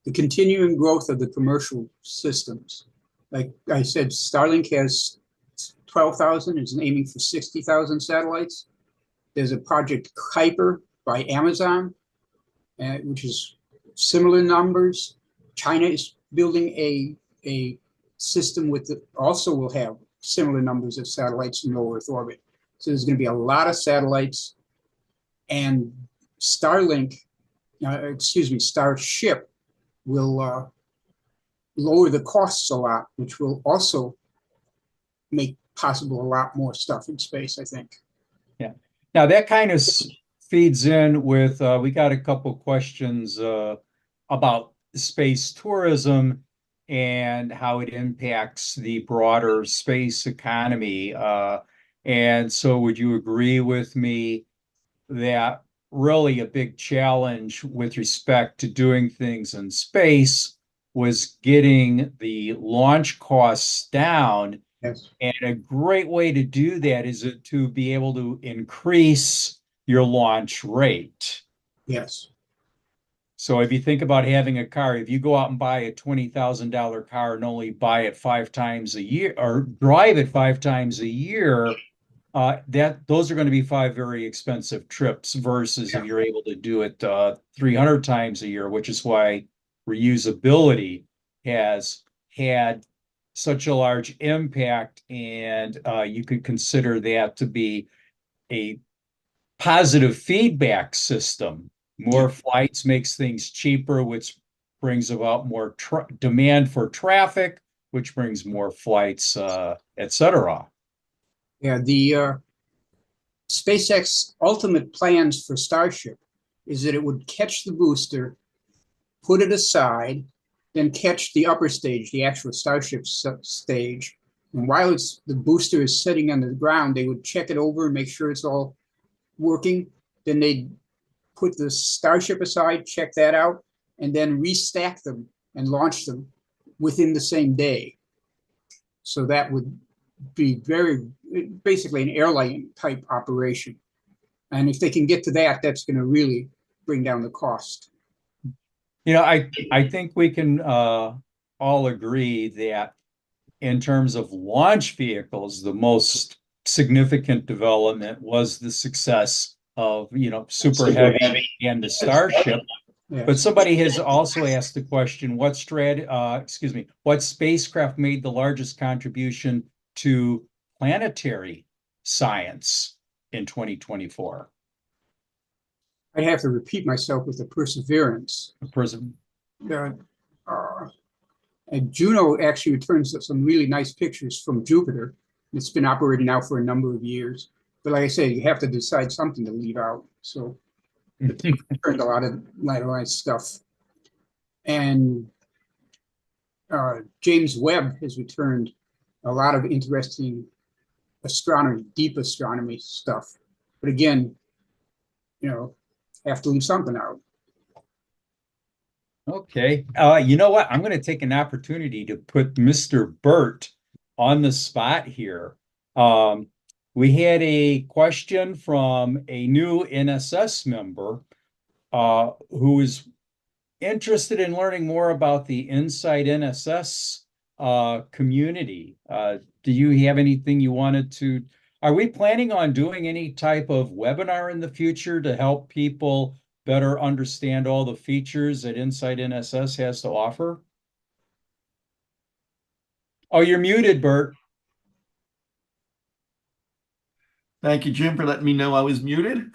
The continuing growth of the commercial systems. Like I said, Starlink has 12,000, is aiming for 60,000 satellites. There's a project Kuiper by Amazon, which is similar numbers. China is building a system with also will have similar numbers of satellites in low Earth orbit. So there's going to be a lot of satellites, and Starship will lower the costs a lot, which will also make possible a lot more stuff in space, I think. Yeah. Now that kind of feeds in with, we got a couple questions about space tourism and how it impacts the broader space economy. And so would you agree with me that really a big challenge with respect to doing things in space was getting the launch costs down? Yes. And a great way to do that is to be able to increase your launch rate. Yes. So if you think about having a car, if you go out and buy a $20,000 car and only buy it 5 times a year or drive it 5 times a year, those are going to be 5 very expensive trips versus if you're able to do it 300 times a year, which is why reusability has had such a large impact, and you could consider that to be a positive feedback system. More flights makes things cheaper, which brings about more demand for traffic, which brings more flights, etc. Yeah, the SpaceX ultimate plans for Starship is that it would catch the booster, put it aside, then catch the upper stage, the actual Starship stage, And while the booster is sitting on the ground, they would check it over and make sure it's all working. Then they'd put the Starship aside, check that out, and then restack them and launch them within the same day. So that would be basically an airline type operation. And if they can get to that, that's going to really bring down the cost. You know, I think we can all agree that in terms of launch vehicles, the most significant development was the success of, Super Heavy and the Starship. Yes. But somebody has also asked the question, what spacecraft made the largest contribution to planetary science in 2024? I'd have to repeat myself with the Perseverance. And Juno actually returns some really nice pictures from Jupiter. It's been operating now for a number of years. But like I say, you have to decide something to leave out. So it returned a lot of nice stuff. And James Webb has returned a lot of interesting astronomy, deep astronomy stuff. But again, have to leave something out. Okay. You know what? I'm going to take an opportunity to put Mr. Burt on the spot here. We had a question from a new NSS member who is interested in learning more about the Inside NSS community. Do you have anything you wanted to? Are we planning on doing any type of webinar in the future to help people better understand all the features that Inside NSS has to offer? Oh, you're muted, Bert. Thank you, Jim, for letting me know I was muted.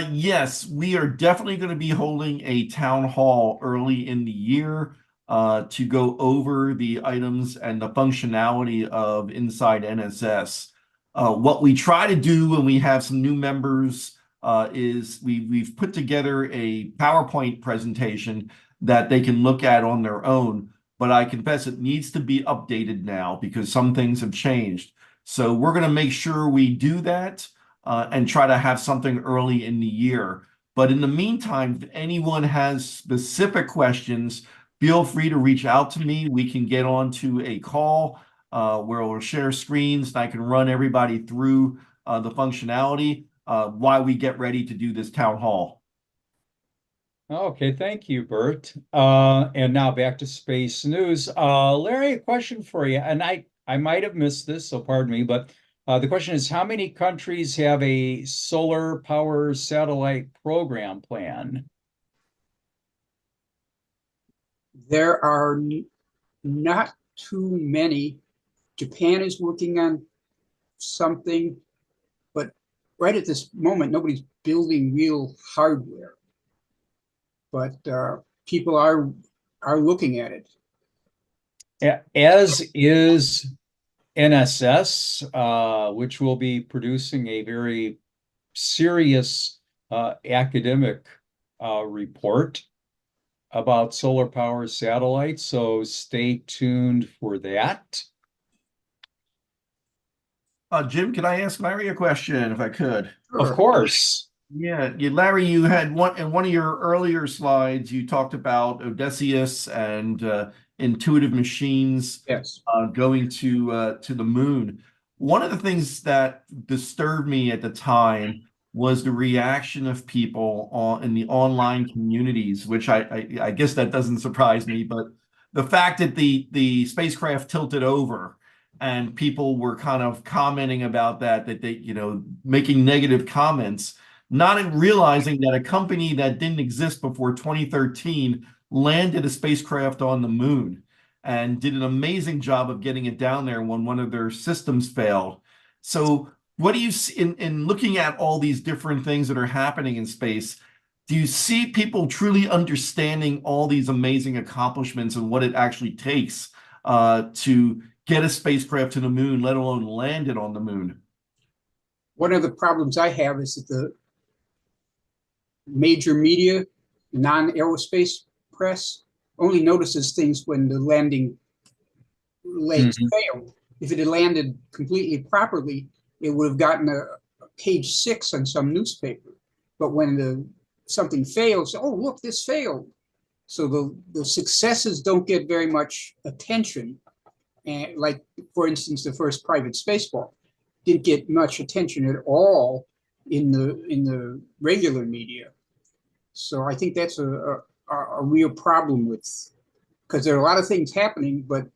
Yes, we are definitely going to be holding a town hall early in the year to go over the items and the functionality of Inside NSS. What we try to do when we have some new members is we've put together a PowerPoint presentation that they can look at on their own. But I confess it needs to be updated now because some things have changed. So we're going to make sure we do that and try to have something early in the year. But in the meantime, if anyone has specific questions, feel free to reach out to me. We can get on to a call where we'll share screens and I can run everybody through the functionality while we get ready to do this town hall. Okay, thank you, Bert. And now back to space news. Larry, a question for you. And I might have missed this, so pardon me, but the question is, how many countries have a solar power satellite program plan? There are not too many. Japan is working on something, but right at this moment, nobody's building real hardware. But people are looking at it. As is NSS, which will be producing a very serious academic report about solar power satellites. So stay tuned for that. Jim, can I ask Larry a question if I could? Of course. Yeah, Larry, you had in one of your earlier slides, you talked about Odysseus and intuitive machines Yes. going to the moon. One of the things that disturbed me at the time was the reaction of people in the online communities, which I guess that doesn't surprise me, but the fact that the spacecraft tilted over and people were kind of commenting about that they, making negative comments, not realizing that a company that didn't exist before 2013 landed a spacecraft on the moon and did an amazing job of getting it down there when one of their systems failed. So what do you see in looking at all these different things that are happening in space? Do you see people truly understanding all these amazing accomplishments and what it actually takes to get a spacecraft to the moon, let alone land it on the moon? One of the problems I have is that the major media, non-aerospace press, only notices things when the landing legs failed. If it had landed completely properly, it would have gotten a page 6 on some newspaper. But when something fails, oh, look, this failed. So the successes don't get very much attention. And like, for instance, the first private spacewalk didn't get much attention at all in the regular media. So I think that's a real problem with, because there are a lot of things happening, but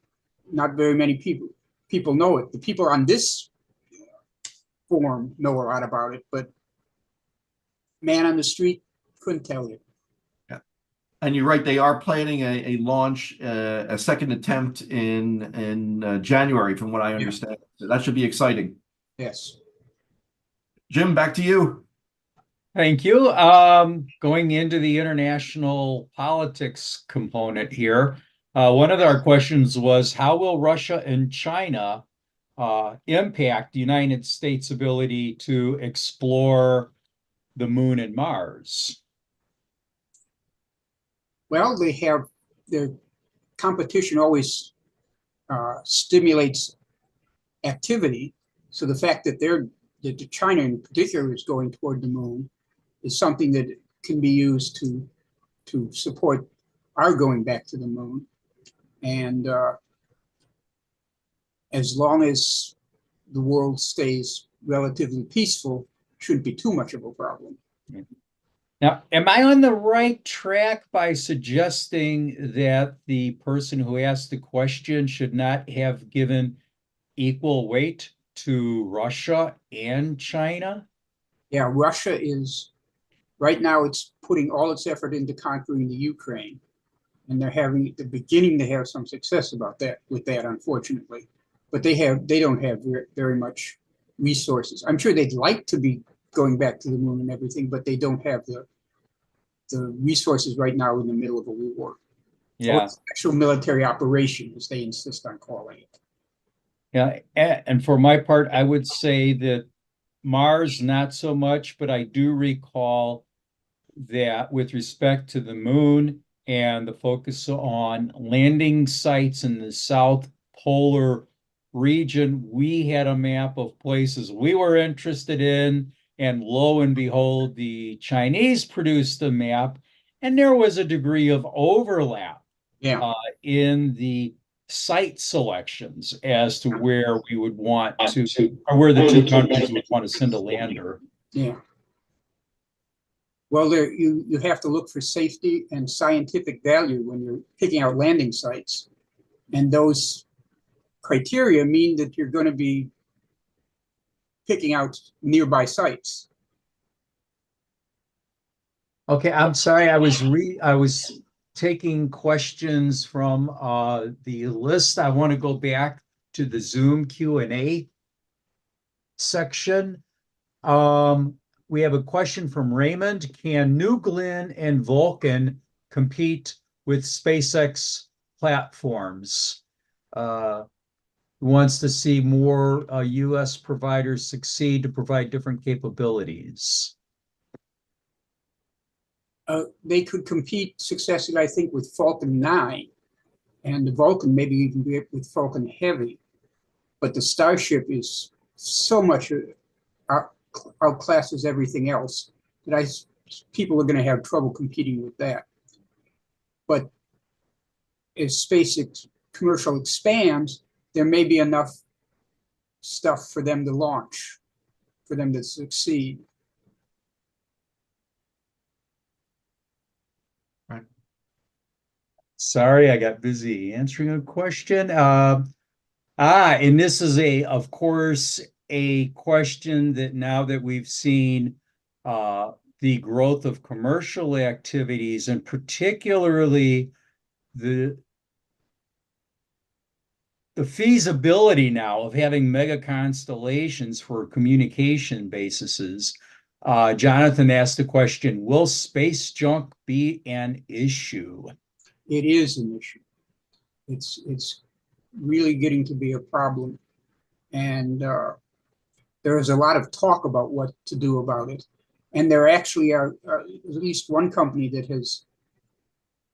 not very many people know it. The people on this forum know a lot about it, but man on the street couldn't tell you. Yeah. And you're right, they are planning a launch, a second attempt in January, from what I understand. So that should be exciting. Yes. Jim, back to you. Thank you. Going into the international politics component here, one of our questions was, how will Russia and China impact the United States' ability to explore the moon and Mars? Well, their competition always stimulates activity. So the fact that that China in particular is going toward the moon is something that can be used to support our going back to the moon. And as long as the world stays relatively peaceful, shouldn't be too much of a problem. Now, am I on the right track by suggesting that the person who asked the question should not have given equal weight to Russia and China? Yeah, Russia is, right now it's putting all its effort into conquering the Ukraine. And they're beginning to have some success with that, unfortunately. But they don't have very much resources. I'm sure they'd like to be going back to the moon and everything, but they don't have the resources right now in the middle of a war. Yeah. Or special military operation, as they insist on calling it. Yeah, and for my part, I would say that Mars, not so much, but I do recall that with respect to the moon and the focus on landing sites in the South Polar region, we had a map of places we were interested in, and lo and behold, the Chinese produced a map, and there was a degree of overlap in the site selections as to where we would want to, or where the two countries would want to send a lander. Yeah. Well, you have to look for safety and scientific value when you're picking out landing sites. And those criteria mean that you're going to be picking out nearby sites. Okay, I'm sorry. I was taking questions from the list. I want to go back to the Zoom Q&A section. We have a question from Raymond. Can New Glenn and Vulcan compete with SpaceX platforms? Wants to see more US providers succeed to provide different capabilities. They could compete successfully, I think, with Falcon 9 and the Vulcan, maybe even with Falcon Heavy. But the Starship is so much outclasses everything else that people are going to have trouble competing with that. But as space commercial expands, there may be enough stuff for them to launch, for them to succeed. Right. Sorry, I got busy answering a question. And this is of course, a question that now that we've seen the growth of commercial activities, and particularly the feasibility now of having mega constellations for communication bases. Jonathan asked the question, will space junk be an issue? It is an issue. It's really getting to be a problem. And there is a lot of talk about what to do about it. And there actually are at least one company that has,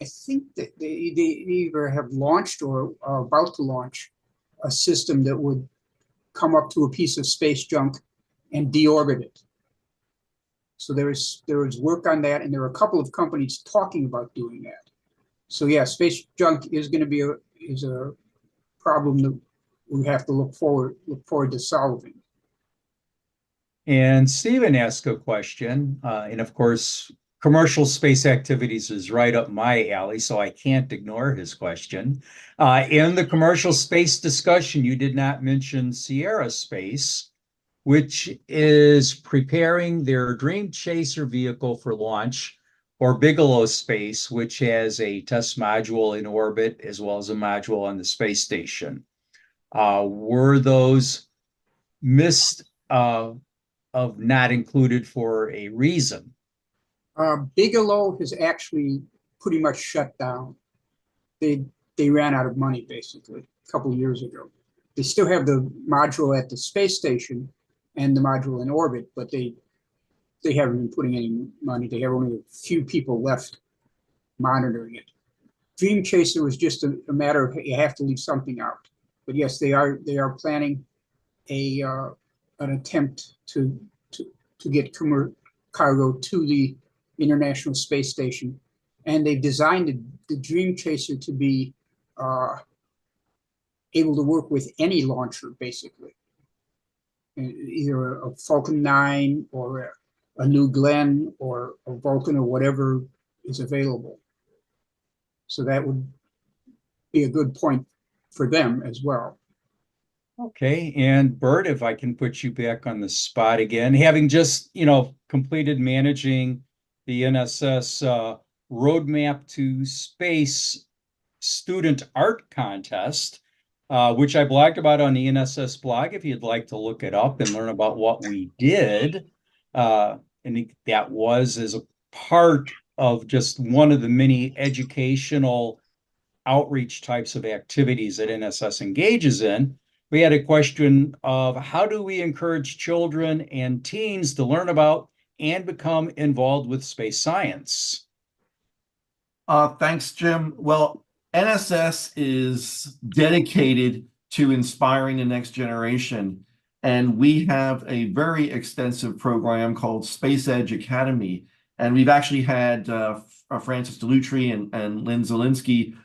I think that they either have launched or are about to launch a system that would come up to a piece of space junk and deorbit it. So there is work on that, and there are a couple of companies talking about doing that. So yeah, space junk is going to be a problem that we have to look forward to solving. And Stephen asked a question, and of course, commercial space activities is right up my alley, so I can't ignore his question. In the commercial space discussion, you did not mention Sierra Space, which is preparing their Dream Chaser vehicle for launch, or Bigelow Space, which has a test module in orbit as well as a module on the space station. Were those missed of not included for a reason? Bigelow has actually pretty much shut down. They ran out of money basically a couple of years ago. They still have the module at the space station and the module in orbit, but they haven't been putting any money. They have only a few people left monitoring it. Dream Chaser was just a matter of you have to leave something out. But yes, they are planning an attempt to get cargo to the International Space Station, and they've designed the Dream Chaser to be able to work with any launcher, basically, either a Falcon 9 or a New Glenn or a Vulcan or whatever is available. So that would be a good point for them as well. Okay, and Bert, if I can put you back on the spot again, having just, completed managing the NSS Roadmap to Space Student Art Contest, which I blogged about on the NSS blog, if you'd like to look it up and learn about what we did. And that was as a part of just one of the many educational outreach types of activities that NSS engages in. We had a question of how do we encourage children and teens to learn about and become involved with space science? Thanks, Jim. Well, NSS is dedicated to inspiring the next generation, and we have a very extensive program called Space Edge Academy, and we've actually had Francis Delutri and Lynn Zielinski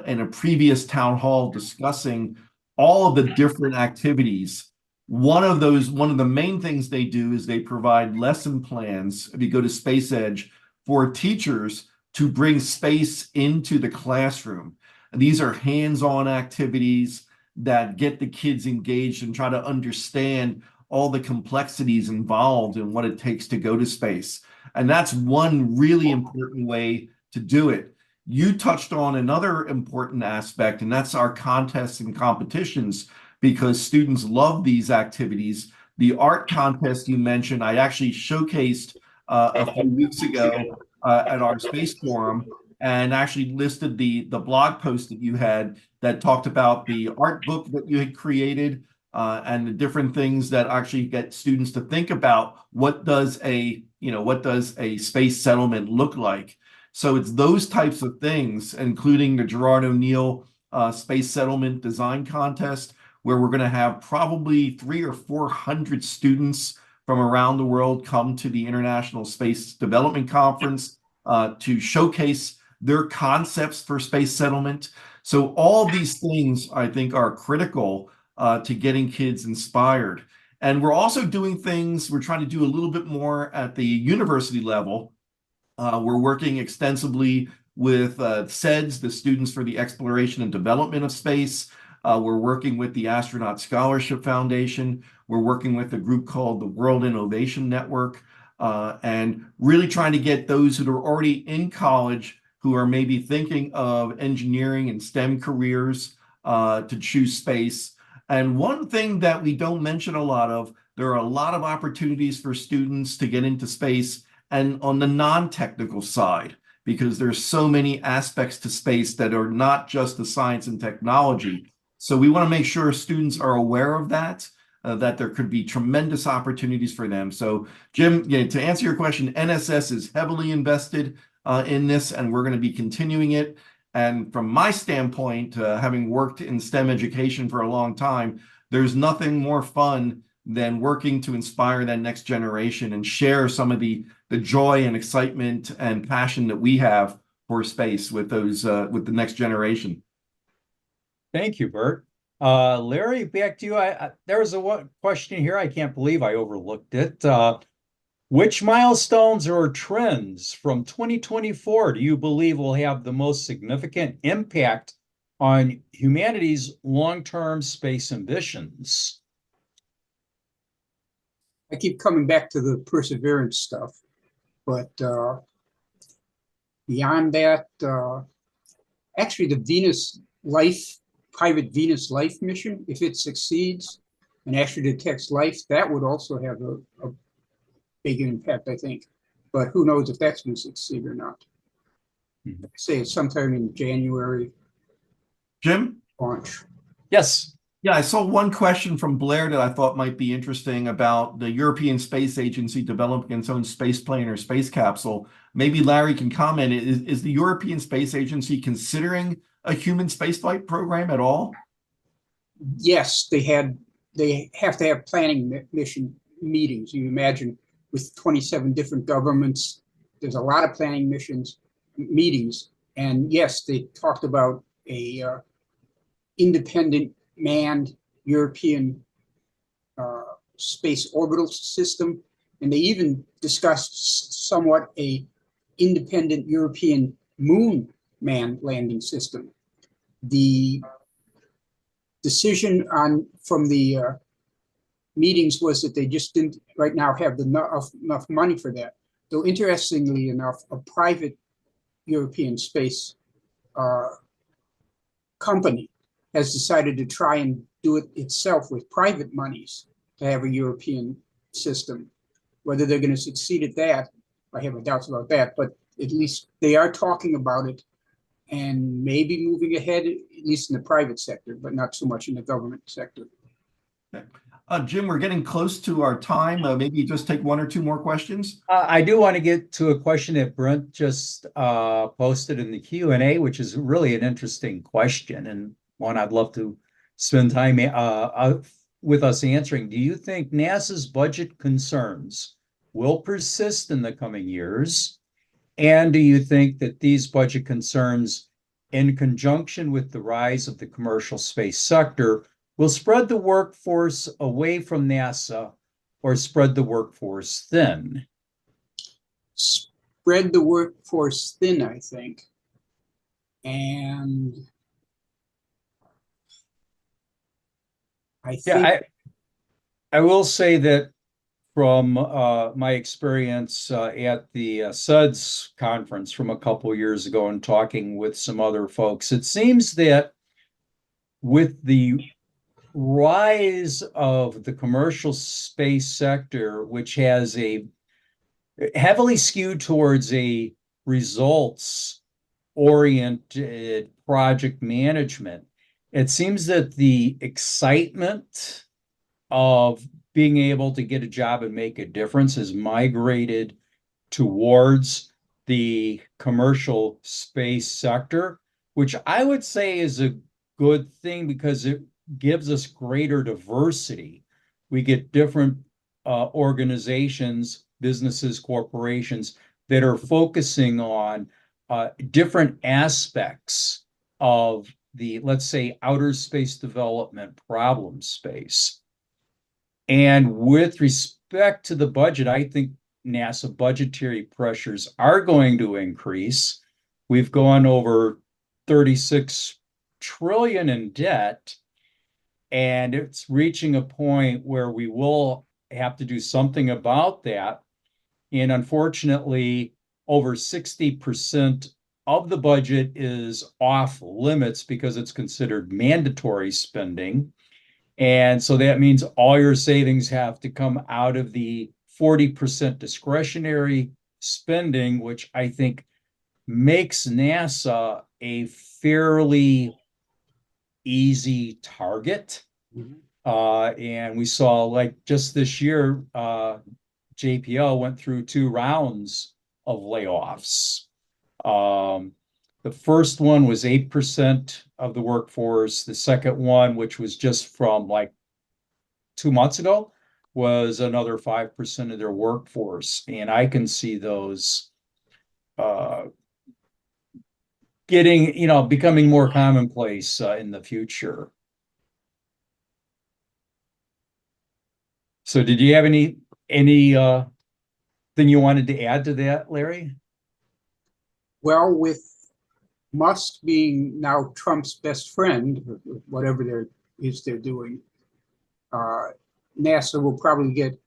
in a previous town hall discussing all of the different activities. One of the main things they do is they provide lesson plans, if you go to Space Edge, for teachers to bring space into the classroom. And these are hands-on activities that get the kids engaged and try to understand all the complexities involved in what it takes to go to space. And that's one really important way to do it. You touched on another important aspect, and that's our contests and competitions, because students love these activities. The art contest you mentioned, I actually showcased a few weeks ago at our space forum, and actually listed the blog post that you had that talked about the art book that you had created, and the different things that actually get students to think about what does a space settlement look like. So it's those types of things, including the Gerard O'Neill Space Settlement Design Contest, where we're going to have probably 300 or 400 students from around the world come to the International Space Development Conference to showcase their concepts for space settlement. So all these things, I think, are critical to getting kids inspired. And we're also doing things, we're trying to do a little bit more at the university level. We're working extensively with SEDS, the Students for the Exploration and Development of Space. We're working with the Astronaut Scholarship Foundation. We're working with a group called the World Innovation Network, and really trying to get those who are already in college, who are maybe thinking of engineering and STEM careers, to choose space. And one thing that we don't mention a lot of, there are a lot of opportunities for students to get into space and on the non-technical side, because there's so many aspects to space that are not just the science and technology. So we want to make sure students are aware of that, that there could be tremendous opportunities for them. So Jim, to answer your question, NSS is heavily invested in this, and we're going to be continuing it. And from my standpoint, having worked in STEM education for a long time, there's nothing more fun than working to inspire that next generation and share some of the joy and excitement and passion that we have for space with those with the next generation. Thank you, Bert. Larry, back to you. There was a question here. I can't believe I overlooked it. Which milestones or trends from 2024 do you believe will have the most significant impact on humanity's long-term space ambitions? I keep coming back to the perseverance stuff, but beyond that, actually the private Venus life mission, if it succeeds and actually detects life, that would also have a big impact, I think. But who knows if that's going to succeed or not. Mhm. Say it's sometime in January Jim? launch. Yes. Yeah, I saw one question from Blair that I thought might be interesting about the European Space Agency developing its own space plane or space capsule. Maybe Larry can comment. Is the European Space Agency considering a human spaceflight program at all? Yes, they have to have planning mission meetings. You imagine with 27 different governments, there's a lot of planning meetings. And yes, they talked about a independent manned European space orbital system. And they even discussed somewhat a independent European moon manned landing system. The decision from the meetings was that they just didn't right now have enough money for that. Though interestingly enough, a private European space company has decided to try and do it itself with private monies to have a European system. Whether they're going to succeed at that, I have my doubts about that, but at least they are talking about it and maybe moving ahead, at least in the private sector, but not so much in the government sector. Jim, we're getting close to our time. Maybe just take one or two more questions. I do want to get to a question that Brent just posted in the Q&A, which is really an interesting question and one I'd love to spend time with us answering. Do you think NASA's budget concerns will persist in the coming years? And do you think that these budget concerns, in conjunction with the rise of the commercial space sector, will spread the workforce away from NASA or spread the workforce thin? Spread the workforce thin, I think. And I think I will say that from my experience at the SUDS conference from a couple years ago and talking with some other folks, it seems that with the rise of the commercial space sector, which has a heavily skewed towards a results oriented project management, it seems that the excitement of being able to get a job and make a difference has migrated towards the commercial space sector, which I would say is a good thing because it gives us greater diversity. We get different organizations, businesses, corporations that are focusing on different aspects of the, let's say, outer space development problem space. And with respect to the budget, I think NASA budgetary pressures are going to increase. We've gone over 36 trillion in debt, and it's reaching a point where we will have to do something about that. And unfortunately, over 60% of the budget is off limits because it's considered mandatory spending. And so that means all your savings have to come out of the 40% discretionary spending, which I think makes NASA a fairly easy target. And we saw, like, just this year, JPL went through 2 rounds of layoffs. The first one was 8% of the workforce. The second one, which was just from like 2 months ago, was another 5% of their workforce. And I can see those becoming more commonplace in the future. So did you have any thing you wanted to add to that, Larry? Well, with Musk being now Trump's best friend, whatever they're doing, NASA will probably get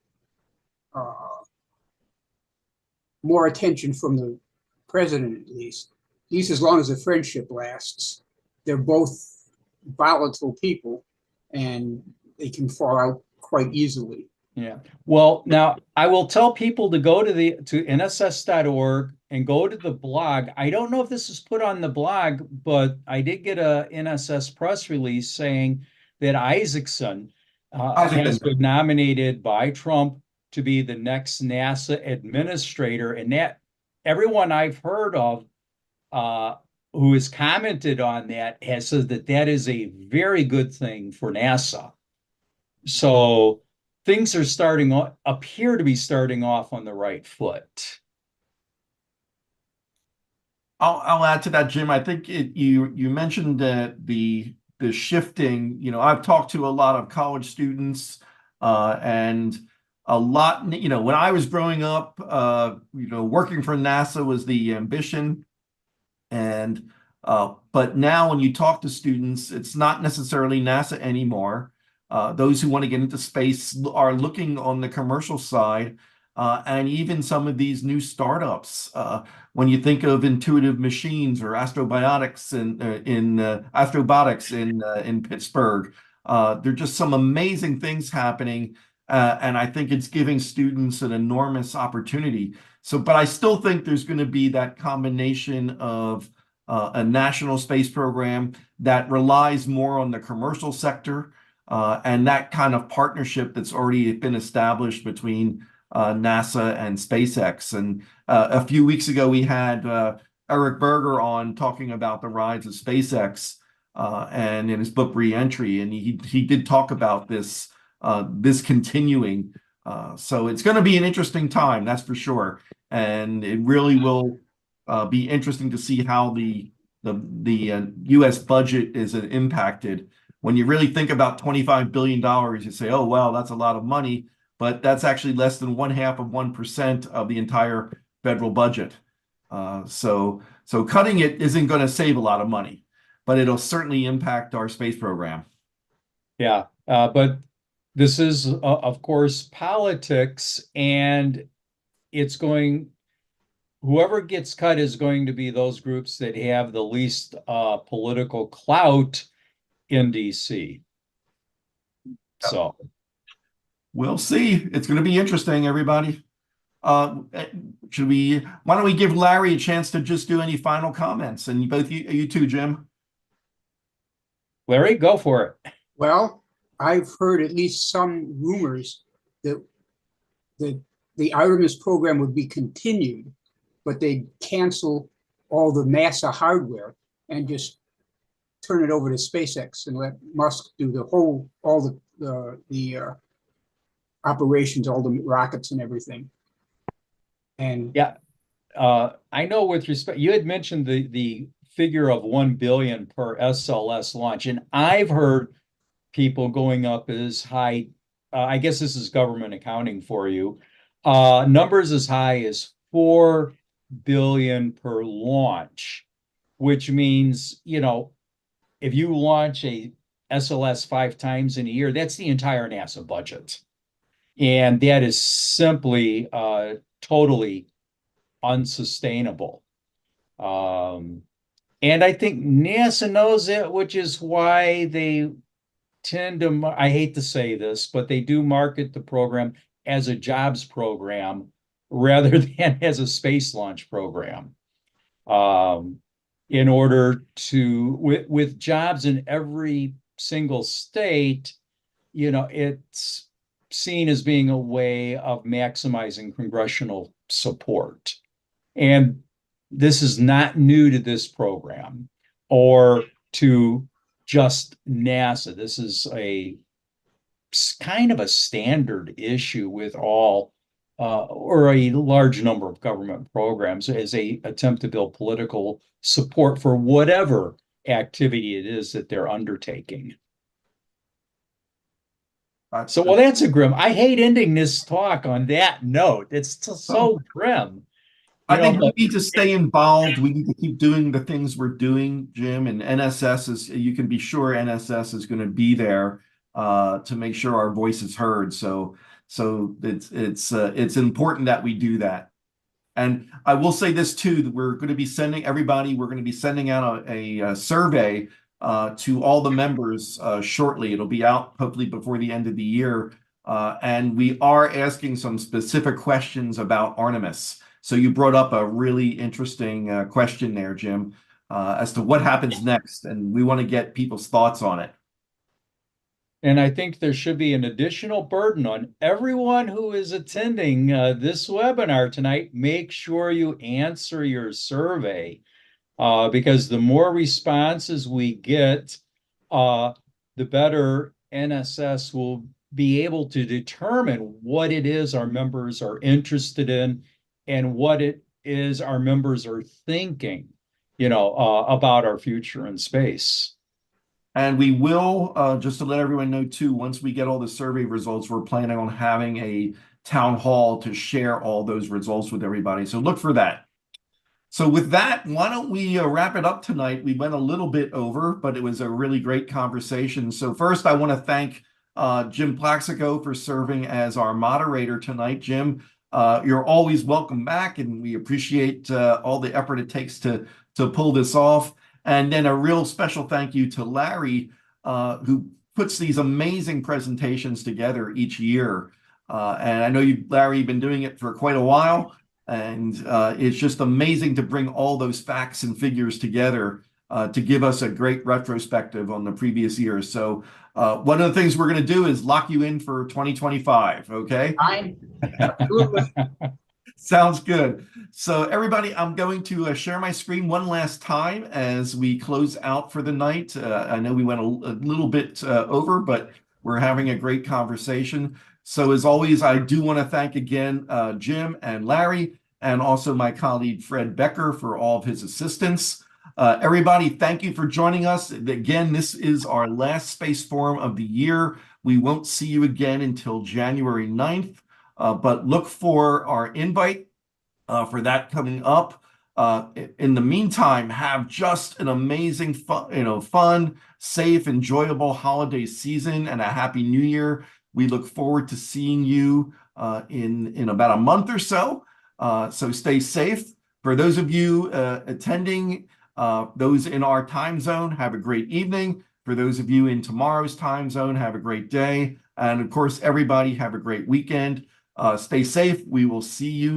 more attention from the president, at least as long as the friendship lasts. They're both volatile people, and they can fall out quite easily. Yeah. Well, now I will tell people to go to nss.org and go to the blog. I don't know if this is put on the blog, but I did get a NSS press release saying that Isaacson has been nominated by Trump to be the next NASA administrator, and that everyone I've heard of who has commented on that has said that that is a very good thing for NASA. So things are appear to be starting off on the right foot. I'll add to that, Jim. I think you mentioned the shifting. I've talked to a lot of college students, and a lot. When I was growing up, working for NASA was the ambition, and but now when you talk to students, it's not necessarily NASA anymore. Those who want to get into space are looking on the commercial side, and even some of these new startups. When you think of Intuitive Machines or Astrobotics in Pittsburgh, there are just some amazing things happening, and I think it's giving students an enormous opportunity. But I still think there's going to be that combination of a national space program that relies more on the commercial sector. And that kind of partnership that's already been established between NASA and SpaceX. And a few weeks ago, we had Eric Berger on talking about the rise of SpaceX and in his book Reentry, and he did talk about this continuing. So it's going to be an interesting time, that's for sure. And it really will be interesting to see how the U.S. budget is impacted. When you really think about $25 billion, you say, oh, well, that's a lot of money, but that's actually less than 0.5% of the entire federal budget. So cutting it isn't going to save a lot of money, but it'll certainly impact our space program. Yeah, but this is, of course, politics, and whoever gets cut is going to be those groups that have the least political clout in DC. So we'll see. It's going to be interesting, everybody. Why don't we give Larry a chance to just do any final comments? And both you too, Jim. Larry, go for it. Well, I've heard at least some rumors that the Artemis program would be continued, but they'd cancel all the NASA hardware and just turn it over to SpaceX and let Musk do all the operations, all the rockets and everything. And yeah, I know with respect, you had mentioned the figure of 1 billion per SLS launch, and I've heard people going up as high. I guess this is government accounting for you. Numbers as high as 4 billion per launch, which means, if you launch a SLS 5 times in a year, that's the entire NASA budget. And that is simply totally unsustainable. And I think NASA knows it, which is why they tend to, I hate to say this, but they do market the program as a jobs program rather than as a space launch program. In order to, with jobs in every single state, it's seen as being a way of maximizing congressional support. And this is not new to this program or to just NASA. This is a kind of a standard issue with all or a large number of government programs as they attempt to build political support for whatever activity it is that they're undertaking. So, well, that's a grim. I hate ending this talk on that note. It's so grim. I think we need to stay involved. We need to keep doing the things we're doing, Jim. And NSS is, you can be sure NSS is going to be there to make sure our voice is heard. So it's important that we do that. And I will say this too, that we're going to be sending out a survey to all the members shortly. It'll be out hopefully before the end of the year. And we are asking some specific questions about Artemis. So you brought up a really interesting question there, Jim, as to what happens next. And we want to get people's thoughts on it. And I think there should be an additional burden on everyone who is attending this webinar tonight. Make sure you answer your survey because the more responses we get, the better NSS will be able to determine what it is our members are interested in and what it is our members are thinking, about our future in space. And we will, just to let everyone know too, once we get all the survey results, we're planning on having a town hall to share all those results with everybody. So look for that. So with that, why don't we wrap it up tonight? We went a little bit over, but it was a really great conversation. So first, I want to thank Jim Plaxco for serving as our moderator tonight. Jim, you're always welcome back, and we appreciate all the effort it takes to pull this off. And then a real special thank you to Larry, who puts these amazing presentations together each year. And I know you, Larry, you've been doing it for quite a while, and it's just amazing to bring all those facts and figures together to give us a great retrospective on the previous years. So one of the things we're going to do is lock you in for 2025, okay? Absolutely. Sounds good. So everybody, I'm going to share my screen one last time as we close out for the night. I know we went a little bit over, but we're having a great conversation. So as always, I do want to thank again Jim and Larry, and also my colleague Fred Becker for all of his assistance. Everybody, thank you for joining us. Again, this is our last Space Forum of the year. We won't see you again until January 9th. But look for our invite for that coming up. In the meantime, have just an amazing, fun, safe, enjoyable holiday season and a happy new year. We look forward to seeing you in about a month or so. So stay safe. For those of you attending, those in our time zone, have a great evening. For those of you in tomorrow's time zone, have a great day. And of course, everybody have a great weekend. Stay safe. We will see you